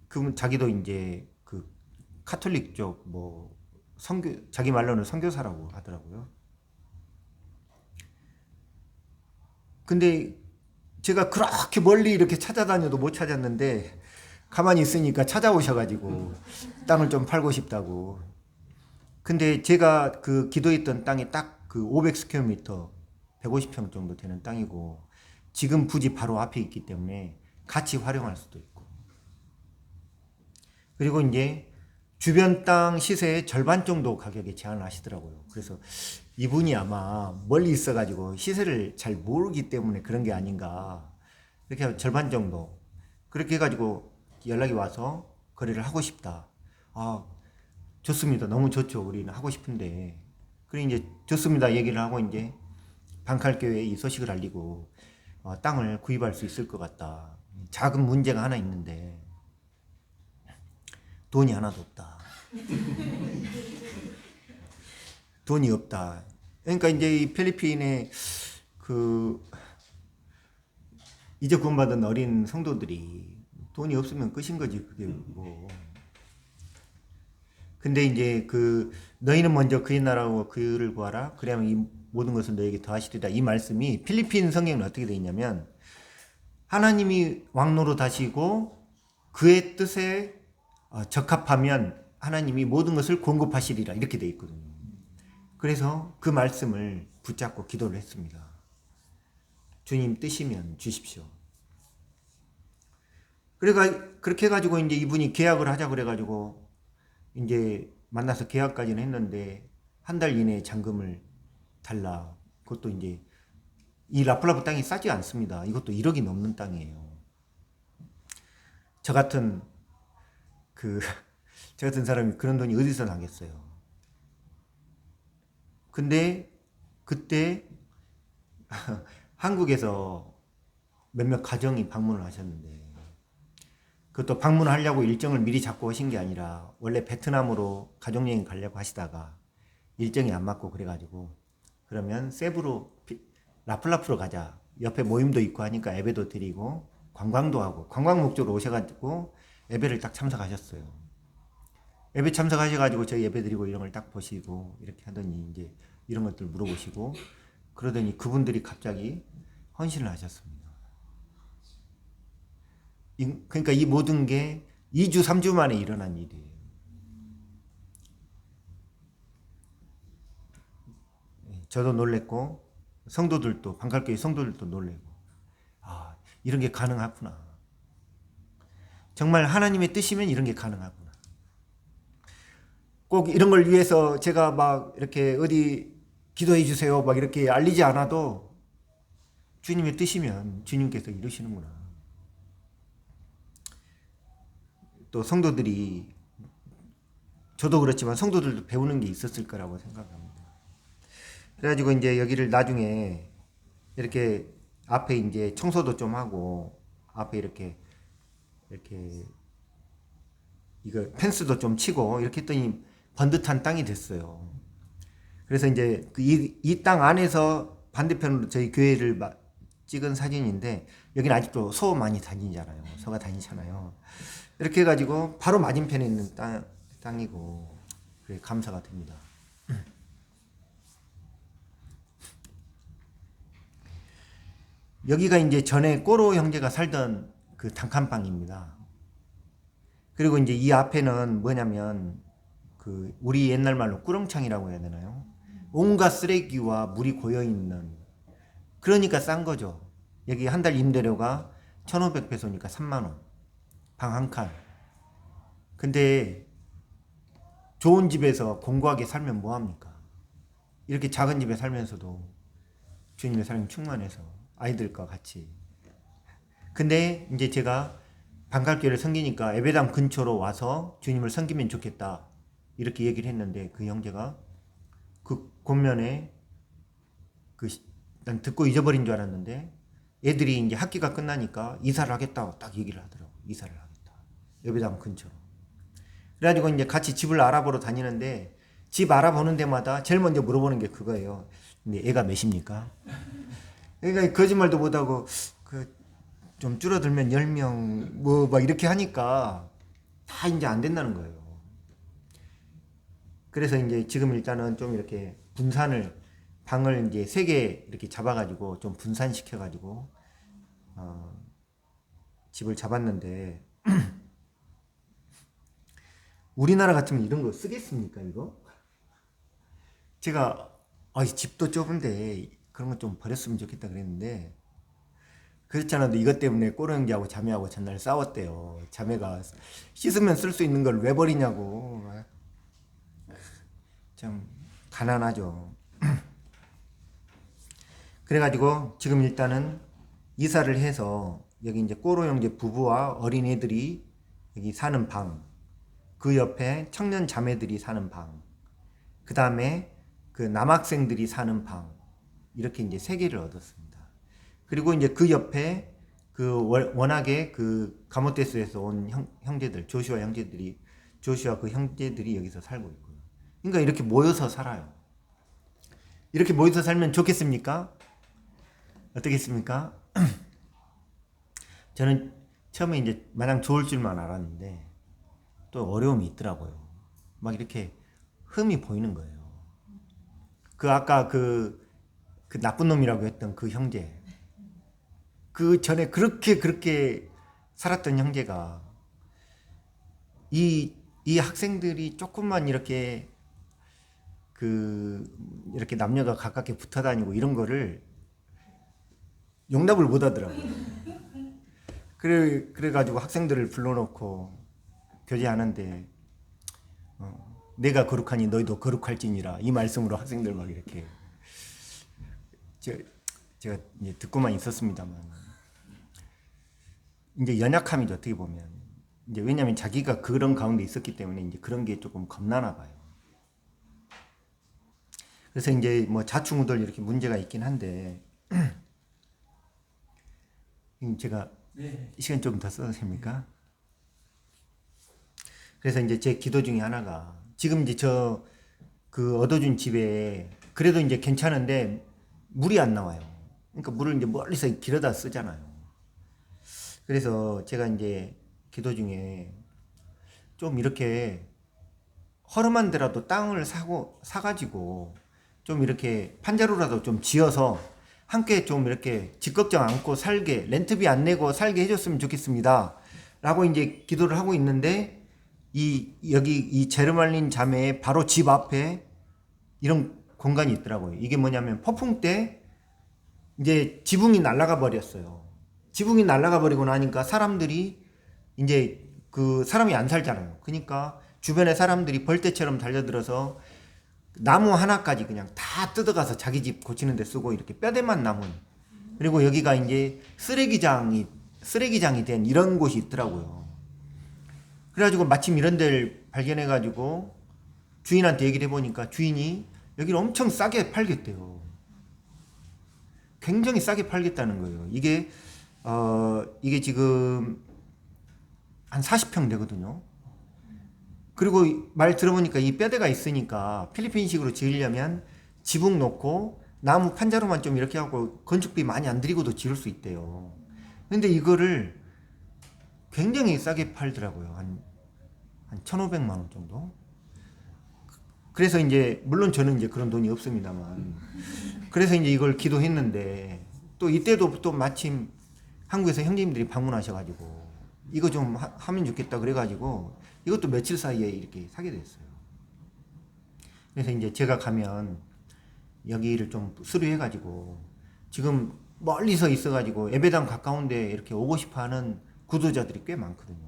그분 자기도 이제 그 카톨릭 쪽 뭐 선교 자기 말로는 선교사라고 하더라고요. 근데 제가 그렇게 멀리 이렇게 찾아다녀도 못 찾았는데 가만히 있으니까 찾아오셔가지고 땅을 좀 팔고 싶다고. 근데 제가 그 기도했던 땅이 딱 그 500스퀘어미터 150평 정도 되는 땅이고 지금 부지 바로 앞에 있기 때문에 같이 활용할 수도 있고 그리고 이제 주변 땅 시세의 절반 정도 가격에 제한을 하시더라고요. 그래서 이분이 아마 멀리 있어가지고 시세를 잘 모르기 때문에 그런 게 아닌가. 이렇게 절반 정도. 그렇게 해가지고 연락이 와서 거래를 하고 싶다. 아, 좋습니다. 너무 좋죠. 우리는 하고 싶은데. 그래 이제 좋습니다. 얘기를 하고 이제 방칼교회에 이 소식을 알리고 땅을 구입할 수 있을 것 같다. 작은 문제가 하나 있는데 돈이 하나도 없다. 돈이 없다. 그러니까 이제 이 필리핀에 그 이제 구원받은 어린 성도들이 돈이 없으면 끝인 거지 그게 뭐. 근데 이제 그 너희는 먼저 그의 나라와 그를 구하라. 그래야만 이 모든 것을 너에게 더하시리라. 이 말씀이 필리핀 성경은 어떻게 되어 있냐면 하나님이 왕노로 다시고 그의 뜻에 적합하면 하나님이 모든 것을 공급하시리라 이렇게 되어 있거든요. 그래서 그 말씀을 붙잡고 기도를 했습니다. 주님 뜻이면 주십시오. 그렇게 해가지고 이제 이분이 계약을 하자 그래가지고 이제 만나서 계약까지는 했는데 한 달 이내에 잔금을 달라. 그것도 이제 이 라플라프 땅이 싸지 않습니다. 이것도 1억이 넘는 땅이에요. 저 같은 사람이 그런 돈이 어디서 나겠어요. 근데 그때 한국에서 몇몇 가정이 방문을 하셨는데 그것도 방문하려고 일정을 미리 잡고 오신 게 아니라 원래 베트남으로 가족여행 가려고 하시다가 일정이 안 맞고 그래가지고 그러면 세부로 라플라프로 가자. 옆에 모임도 있고 하니까 예배도 드리고 관광도 하고 관광 목적으로 오셔가지고 예배를 딱 참석하셨어요. 예배 참석하셔가지고 저희 예배 드리고 이런 걸 딱 보시고 이렇게 하더니 이제 이런 것들 물어보시고 그러더니 그분들이 갑자기 헌신을 하셨습니다. 그러니까 이 모든 게 2주, 3주 만에 일어난 일이에요. 저도 놀랬고 성도들도 방갈교회 성도들도 놀래고 아 이런 게 가능하구나. 정말 하나님의 뜻이면 이런 게 가능하구나. 꼭 이런 걸 위해서 제가 막 이렇게 어디 기도해 주세요 막 이렇게 알리지 않아도 주님의 뜻이면 주님께서 이루시는구나. 또 성도들이 저도 그렇지만 성도들도 배우는 게 있었을 거라고 생각합니다. 그래가지고 이제 여기를 나중에 이렇게 앞에 이제 청소도 좀 하고 앞에 이렇게 이거 펜스도 좀 치고 이렇게 했더니 번듯한 땅이 됐어요. 그래서 이제 이 땅 안에서 반대편으로 저희 교회를 찍은 사진인데 여기는 아직도 소 많이 다니잖아요. 소가 다니잖아요. 이렇게 해가지고 바로 맞은편에 있는 땅이고 그래 감사가 됩니다. 여기가 이제 전에 꼬로 형제가 살던 그 단칸방입니다. 그리고 이제 이 앞에는 뭐냐면 그 우리 옛날 말로 꾸렁창이라고 해야 되나요? 온갖 쓰레기와 물이 고여 있는 그러니까 싼 거죠. 여기 한 달 임대료가 1,500페소니까 3만 원. 방 한 칸. 근데 좋은 집에서 공고하게 살면 뭐 합니까? 이렇게 작은 집에 살면서도 주님의 사랑이 충만해서 아이들과 같이. 근데 이제 제가 방갈교회를 섬기니까 예배당 근처로 와서 주님을 섬기면 좋겠다. 이렇게 얘기를 했는데 그 형제가 그 권면에 난 듣고 잊어버린 줄 알았는데 애들이 이제 학기가 끝나니까 이사를 하겠다고 딱 얘기를 하더라고. 이사를 하겠다. 예배당 근처로. 그래가지고 이제 같이 집을 알아보러 다니는데 집 알아보는 데마다 제일 먼저 물어보는 게 그거예요. 근데 애가 몇입니까? 그러니까 거짓말도 못하고 좀 줄어들면 10명 뭐 막 이렇게 하니까 다 이제 안 된다는 거예요. 그래서 이제 지금 일단은 좀 이렇게 방을 이제 3개 이렇게 잡아가지고 좀 분산시켜가지고 집을 잡았는데 우리나라 같으면 이런 거 쓰겠습니까 이거? 제가 집도 좁은데 그런 거 좀 버렸으면 좋겠다 그랬는데 그렇지 않아도 이것 때문에 꼬로 형제하고 자매하고 전날 싸웠대요. 자매가 씻으면 쓸 수 있는 걸 왜 버리냐고. 참 가난하죠. 그래가지고 지금 일단은 이사를 해서 여기 이제 꼬로 형제 부부와 어린애들이 여기 사는 방, 그 옆에 청년 자매들이 사는 방, 그 다음에 그 남학생들이 사는 방, 이렇게 이제 3개를 얻었습니다. 그리고 이제 그 옆에 워낙에 그 가모테스에서 온 형제들, 조슈아 그 형제들이 여기서 살고 있고요. 그러니까 이렇게 모여서 살아요. 이렇게 모여서 살면 좋겠습니까? 어떻겠습니까? 저는 처음에 이제 마냥 좋을 줄만 알았는데 또 어려움이 있더라고요. 막 이렇게 흠이 보이는 거예요. 아까 그 나쁜 놈이라고 했던 그 형제. 그 전에 그렇게 살았던 형제가 이 학생들이 조금만 이렇게 이렇게 남녀가 가깝게 붙어 다니고 이런 거를 용납을 못 하더라고요. 그래가지고 학생들을 불러놓고 교제하는데 내가 거룩하니 너희도 거룩할지니라 이 말씀으로 학생들 막 이렇게 제가 이제 듣고만 있었습니다만 이제 연약함이죠. 어떻게 보면 이제 왜냐하면 자기가 그런 가운데 있었기 때문에 이제 그런 게 조금 겁나나 봐요. 그래서 이제 뭐 자충우돌 이렇게 문제가 있긴 한데 제가 시간 좀 더 써도 됩니까? 그래서 이제 제 기도 중에 하나가 지금 이제 얻어준 집에 그래도 이제 괜찮은데 물이 안 나와요. 그러니까 물을 이제 멀리서 길어다 쓰잖아요. 그래서 제가 이제 기도 중에 좀 이렇게 허름한 데라도 땅을 사가지고 좀 이렇게 판자루라도 좀 지어서 함께 좀 이렇게 집 걱정 않고 살게 렌트비 안 내고 살게 해줬으면 좋겠습니다. 라고 이제 기도를 하고 있는데 여기 이 제르말린 자매의 바로 집 앞에 이런 공간이 있더라고요. 이게 뭐냐면 폭풍 때 이제 지붕이 날아가 버렸어요. 지붕이 날아가 버리고 나니까 사람들이 이제 그 사람이 안 살잖아요. 그러니까 주변에 사람들이 벌떼처럼 달려들어서 나무 하나까지 그냥 다 뜯어가서 자기 집 고치는 데 쓰고 이렇게 뼈대만 남은, 그리고 여기가 이제 쓰레기장이 된 이런 곳이 있더라고요. 그래가지고 마침 이런 데를 발견해가지고 주인한테 얘기를 해보니까 주인이 여기를 엄청 싸게 팔겠대요. 굉장히 싸게 팔겠다는 거예요. 이게 지금 한 40평 되거든요. 그리고 말 들어보니까 이 뼈대가 있으니까 필리핀식으로 지으려면 지붕 놓고 나무 판자로만 좀 이렇게 하고 건축비 많이 안 들이고도 지을 수 있대요. 근데 이거를 굉장히 싸게 팔더라고요. 한 1,500만 원 정도? 그래서 이제 물론 저는 이제 그런 돈이 없습니다만, 그래서 이제 이걸 기도했는데 또 이때도 또 마침 한국에서 형제님들이 방문하셔가지고 이거 좀 하면 좋겠다 그래가지고 이것도 며칠 사이에 이렇게 사게 됐어요. 그래서 이제 제가 가면 여기를 좀 수리해가지고, 지금 멀리서 있어가지고 예배당 가까운데 이렇게 오고 싶어하는 구도자들이 꽤 많거든요.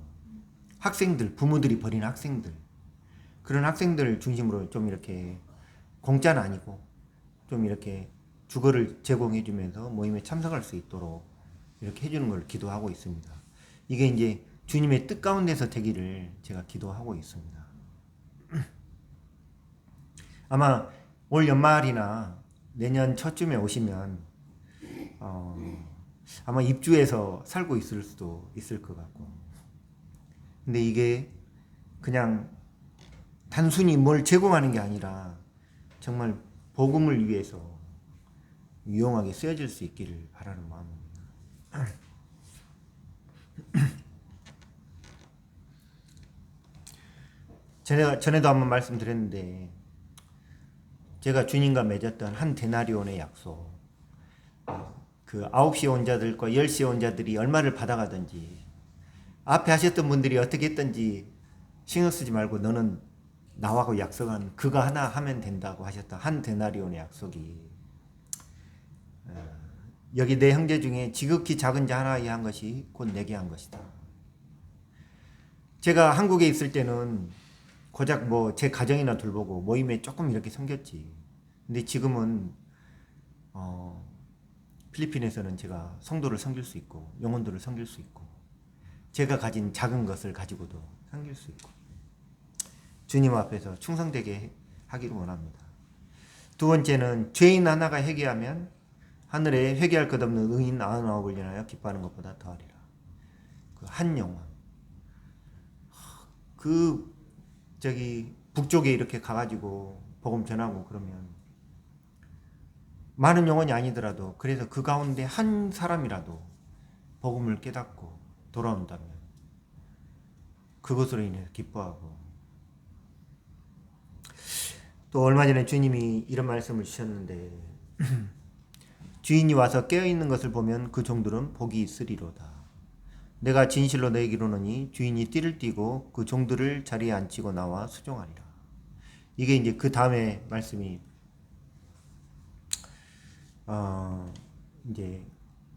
학생들, 부모들이 버린 학생들, 그런 학생들 중심으로 좀 이렇게 공짜는 아니고 좀 이렇게 주거를 제공해주면서 모임에 참석할 수 있도록 이렇게 해주는 걸 기도하고 있습니다. 이게 이제 주님의 뜻 가운데서 되기를 제가 기도하고 있습니다. 아마 올 연말이나 내년 초쯤에 오시면 아마 입주해서 살고 있을 수도 있을 것 같고, 근데 이게 그냥 단순히 뭘 제공하는 게 아니라 정말 복음을 위해서 유용하게 쓰여질 수 있기를 바라는 마음입니다. 전에도 한번 말씀드렸는데, 제가 주님과 맺었던 한 데나리온의 약속, 그 9시에 온 자들과 10시에 온 자들이 얼마를 받아가든지 앞에 하셨던 분들이 어떻게 했든지 신경 쓰지 말고 너는 나하고 약속한 그거 하나 하면 된다고 하셨던 한 데나리온의 약속이, 여기 내 형제 중에 지극히 작은 자 하나에 한 것이 곧 내게 한 것이다. 제가 한국에 있을 때는 고작 뭐 제 가정이나 돌보고 모임에 조금 이렇게 섬겼지. 근데 지금은 필리핀에서는 제가 성도를 섬길 수 있고 영혼들을 섬길 수 있고 제가 가진 작은 것을 가지고도 섬길 수 있고 주님 앞에서 충성되게 하기를 원합니다. 두 번째는 죄인 하나가 회개하면 하늘에 회개할 것 없는 의인 99을 인하여 기뻐하는 것보다 더하리라. 그 한 영혼, 그 저기 북쪽에 이렇게 가가지고 복음 전하고 그러면 많은 영혼이 아니더라도 그래서 그 가운데 한 사람이라도 복음을 깨닫고 돌아온다면 그것으로 인해서 기뻐하고, 또 얼마 전에 주님이 이런 말씀을 주셨는데 주인이 와서 깨어있는 것을 보면 그 종들은 복이 있으리로다. 내가 진실로 너에게 이르노니 주인이 띠를 띠고 그 종들을 자리에 앉히고 나와 수종하리라. 이게 이제 그 다음에 말씀이 이제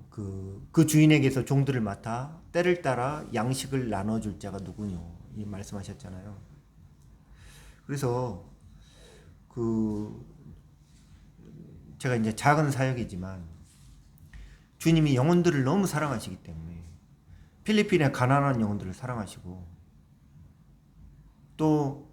그 주인에게서 종들을 맡아 때를 따라 양식을 나눠줄 자가 누구뇨 이 말씀하셨잖아요. 그래서 제가 이제 작은 사역이지만 주님이 영혼들을 너무 사랑하시기 때문에 필리핀의 가난한 영혼들을 사랑하시고, 또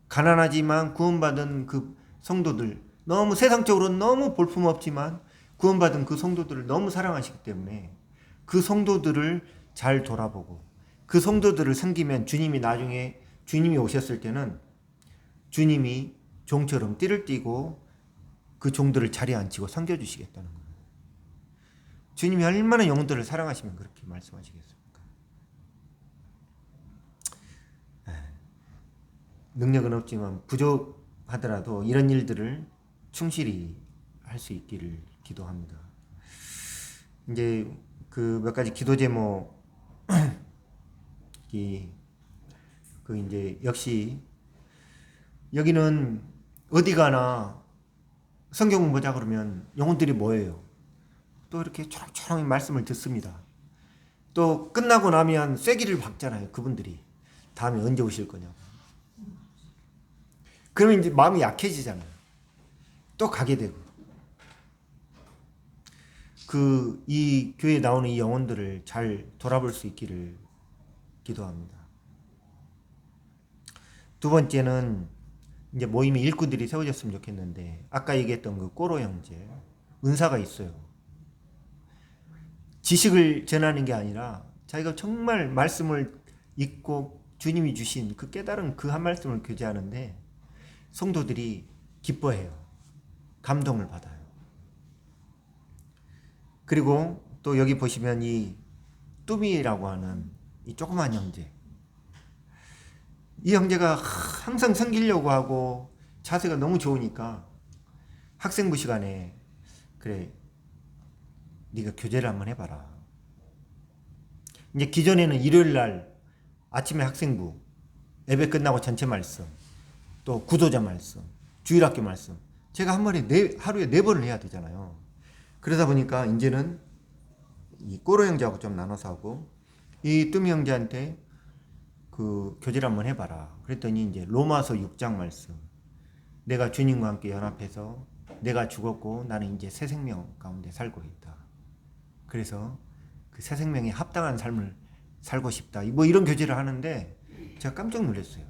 가난하지만 구원받은 그 성도들, 너무 세상적으로 너무 볼품없지만 구원받은 그 성도들을 너무 사랑하시기 때문에 그 성도들을 잘 돌아보고 그 성도들을 섬기면 주님이 나중에 주님이 오셨을 때는 주님이 종처럼 띠를 띠고 그 종들을 자리에 앉히고 섬겨주시겠다는 거예요. 주님이 얼마나 영혼들을 사랑하시면 그렇게 말씀하시겠습니까? 능력은 없지만 부족하더라도 이런 일들을 충실히 할 수 있기를 기도합니다. 이제 그 몇 가지 기도 제목 그 이제 역시 여기는 어디 가나 성경 공부하자 그러면 영혼들이 뭐예요? 또 이렇게 초롱초롱 말씀을 듣습니다. 또 끝나고 나면 쐐기를 박잖아요. 그분들이 다음에 언제 오실 거냐고. 그러면 이제 마음이 약해지잖아요. 또 가게 되고. 이 교회에 나오는 이 영혼들을 잘 돌아볼 수 있기를 기도합니다. 두 번째는 이제 모임의 일꾼들이 세워졌으면 좋겠는데, 아까 얘기했던 그 꼬로 형제, 은사가 있어요. 지식을 전하는 게 아니라 자기가 정말 말씀을 읽고 주님이 주신 그 깨달은 그 한 말씀을 교제하는데 성도들이 기뻐해요. 감동을 받아요. 그리고 또 여기 보시면 이 뚜미라고 하는 이 조그만 형제, 이 형제가 항상 섬기려고 하고 자세가 너무 좋으니까 학생부 시간에 그래 네가 교제를 한번 해봐라. 이제 기존에는 일요일 날 아침에 학생부, 예배 끝나고 전체 말씀, 또 구도자 말씀, 주일학교 말씀, 제가 하루에 4번을 해야 되잖아요. 그러다 보니까 이제는 이 꼬로 형제하고 좀 나눠서 하고, 이 뚜미 형제한테 그 교제를 한번 해봐라. 그랬더니 이제 로마서 6장 말씀, 내가 주님과 함께 연합해서 내가 죽었고 나는 이제 새 생명 가운데 살고 있다. 그래서 그 새 생명에 합당한 삶을 살고 싶다. 뭐 이런 교제를 하는데 제가 깜짝 놀랐어요.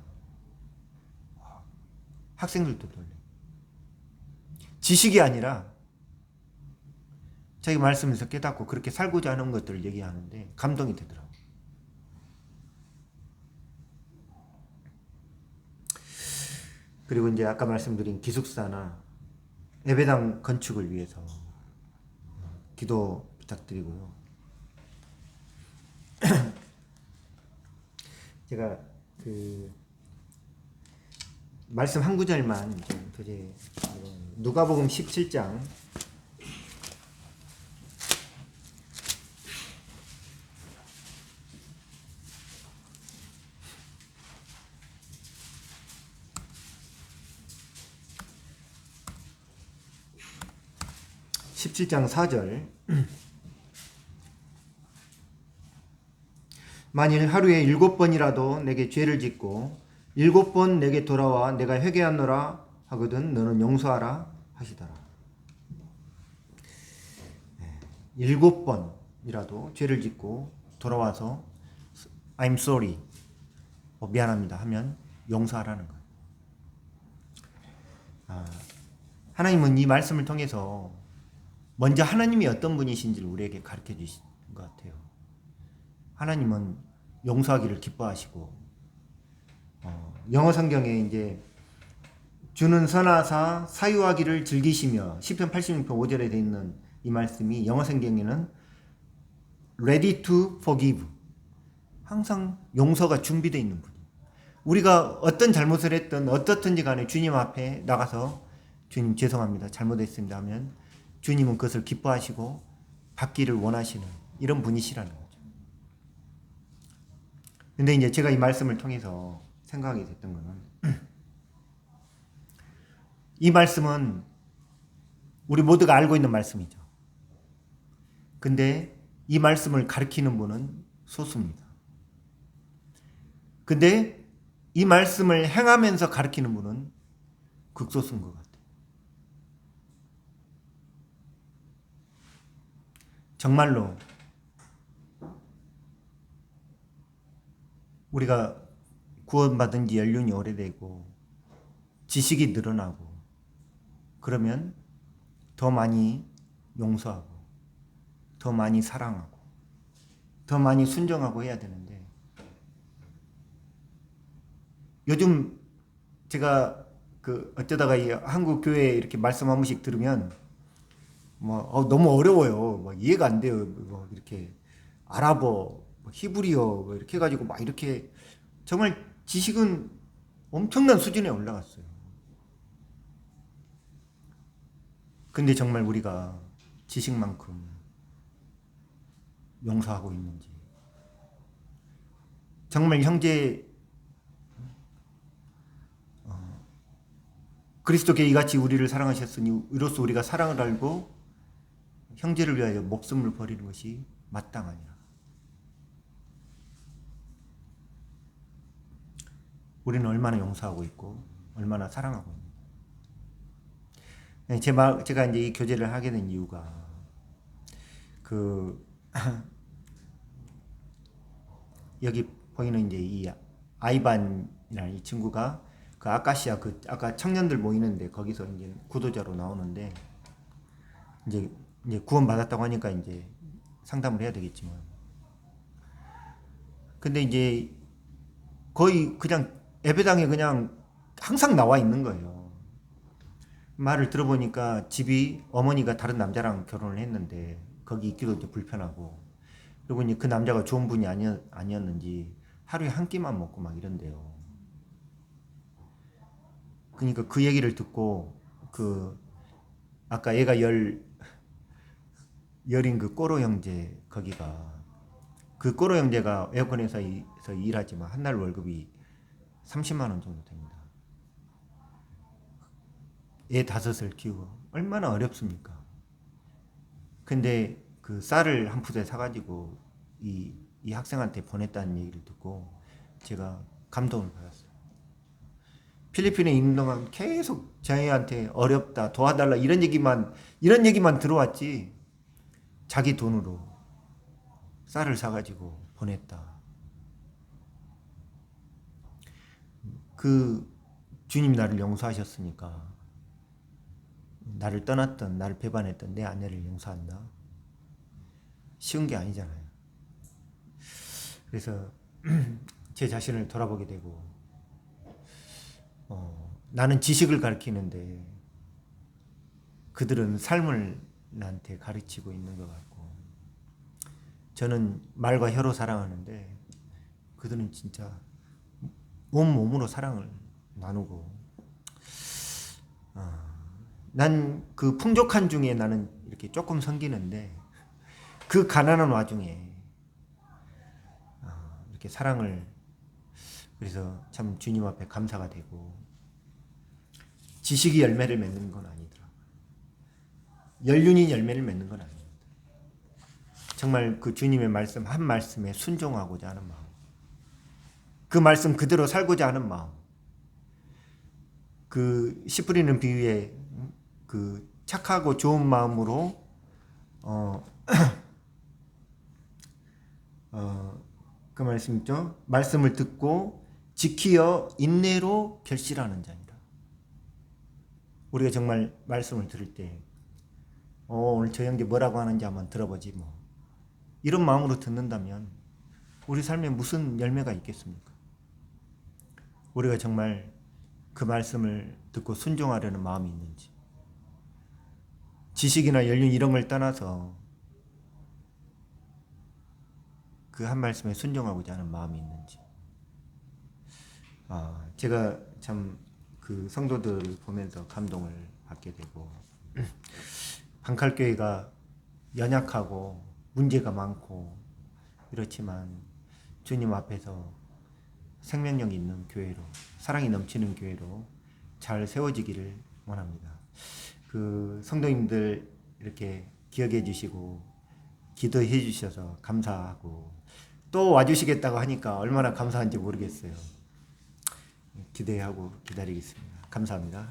학생들도 놀래. 지식이 아니라 자기 말씀에서 깨닫고 그렇게 살고자 하는 것들을 얘기하는데 감동이 되더라고요. 그리고 이제 아까 말씀드린 기숙사나 예배당 건축을 위해서 기도 부탁드리고요. 제가 그 말씀 한 구절만 좀 도저히 누가복음 17장 17장 4절. 만일 하루에 7번이라도 내게 죄를 짓고 7번 내게 돌아와 내가 회개하노라 하거든 너는 용서하라 하시더라. 7번이라도 죄를 짓고 돌아와서 I'm sorry, 미안합니다 하면 용서하라는 거예요. 하나님은 이 말씀을 통해서 먼저 하나님이 어떤 분이신지를 우리에게 가르쳐 주신 것 같아요. 하나님은 용서하기를 기뻐하시고, 영어 성경에 이제 주는 선하사 사유하기를 즐기시며 시편 86편 5절에 되어 있는 이 말씀이 영어 성경에는 ready to forgive, 항상 용서가 준비되어 있는 분이에요. 우리가 어떤 잘못을 했든 어떻든지 간에 주님 앞에 나가서 주님 죄송합니다, 잘못했습니다 하면 주님은 그것을 기뻐하시고 받기를 원하시는 이런 분이시라는 거죠. 근데 이제 제가 이 말씀을 통해서 생각하게 됐던 거는 이 말씀은 우리 모두가 알고 있는 말씀이죠. 근데 이 말씀을 가르치는 분은 소수입니다. 근데 이 말씀을 행하면서 가르치는 분은 극소수인 것 같아요. 정말로 우리가 구원받은 지 연륜이 오래되고 지식이 늘어나고 그러면 더 많이 용서하고 더 많이 사랑하고 더 많이 순종하고 해야 되는데, 요즘 제가 어쩌다가 이 한국 교회 이렇게 말씀 한 번씩 들으면 너무 어려워요. 이해가 안 돼요. 이렇게 아랍어, 히브리어 이렇게 해가지고 이렇게 정말 지식은 엄청난 수준에 올라갔어요. 근데 정말 우리가 지식만큼 용서하고 있는지, 정말 형제 그리스도께 이같이 우리를 사랑하셨으니 이로써 우리가 사랑을 알고 형제를 위하여 목숨을 버리는 것이 마땅하니라. 우리는 얼마나 용서하고 있고 얼마나 사랑하고 있는가. 제가 이제 이 교제를 하게 된 이유가 그 여기 보이는 이제 이 아이반이라는 이 친구가 그 아카시아 그 아까 청년들 모이는데 거기서 이제 구도자로 나오는데 이제 구원 받았다고 하니까 이제 상담을 해야 되겠지만 근데 이제 거의 그냥 예배당에 그냥 항상 나와 있는 거예요. 말을 들어보니까 집이 어머니가 다른 남자랑 결혼을 했는데 거기 있기도 이제 불편하고 그리고 이제 그 남자가 좋은 분이 아니었는지 하루에 한 끼만 먹고 막 이런대요. 그러니까 그 얘기를 듣고 그 아까 얘가 열인 그 꼬로 형제 거기가 그 꼬로 형제가 에어컨에서 일하지만 한 달 월급이 30만 원 정도 됩니다. 애 5을 키우고 얼마나 어렵습니까? 근데 그 쌀을 한 푸대 사가지고 이 학생한테 보냈다는 얘기를 듣고 제가 감동을 받았어요. 필리핀에 있는 동안 계속 저희한테 어렵다 도와달라 이런 얘기만 들어왔지 자기 돈으로 쌀을 사가지고 보냈다. 그 주님 나를 용서하셨으니까 나를 떠났던 나를 배반했던 내 아내를 용서한다. 쉬운 게 아니잖아요. 그래서 제 자신을 돌아보게 되고 나는 지식을 가르치는데 그들은 삶을 나한테 가르치고 있는 것 같고 저는 말과 혀로 사랑하는데 그들은 진짜 온몸으로 사랑을 나누고 난 그 풍족한 중에 나는 이렇게 조금 섬기는데 그 가난한 와중에 이렇게 사랑을 그래서 참 주님 앞에 감사가 되고 지식이 열매를 맺는 건 아니더라고요. 연륜이 열매를 맺는 건 아닙니다. 정말 그 주님의 말씀 한 말씀에 순종하고자 하는 마음 그 말씀 그대로 살고자 하는 마음 그 씨 뿌리는 비유에 그 착하고 좋은 마음으로 그 말씀 있죠? 말씀을 듣고 지키어 인내로 결실하는 자니라. 우리가 정말 말씀을 들을 때 오늘 저 형제 뭐라고 하는지 한번 들어보지 뭐 이런 마음으로 듣는다면 우리 삶에 무슨 열매가 있겠습니까? 우리가 정말 그 말씀을 듣고 순종하려는 마음이 있는지 지식이나 연륜 이런 걸 떠나서 그 한 말씀에 순종하고자 하는 마음이 있는지 제가 참 그 성도들을 보면서 감동을 받게 되고 방칼교회가 연약하고 문제가 많고 이렇지만 주님 앞에서 생명력 있는 교회로 사랑이 넘치는 교회로 잘 세워지기를 원합니다. 그 성도님들 이렇게 기억해 주시고 기도해 주셔서 감사하고 또 와주시겠다고 하니까 얼마나 감사한지 모르겠어요. 기대하고 기다리겠습니다. 감사합니다.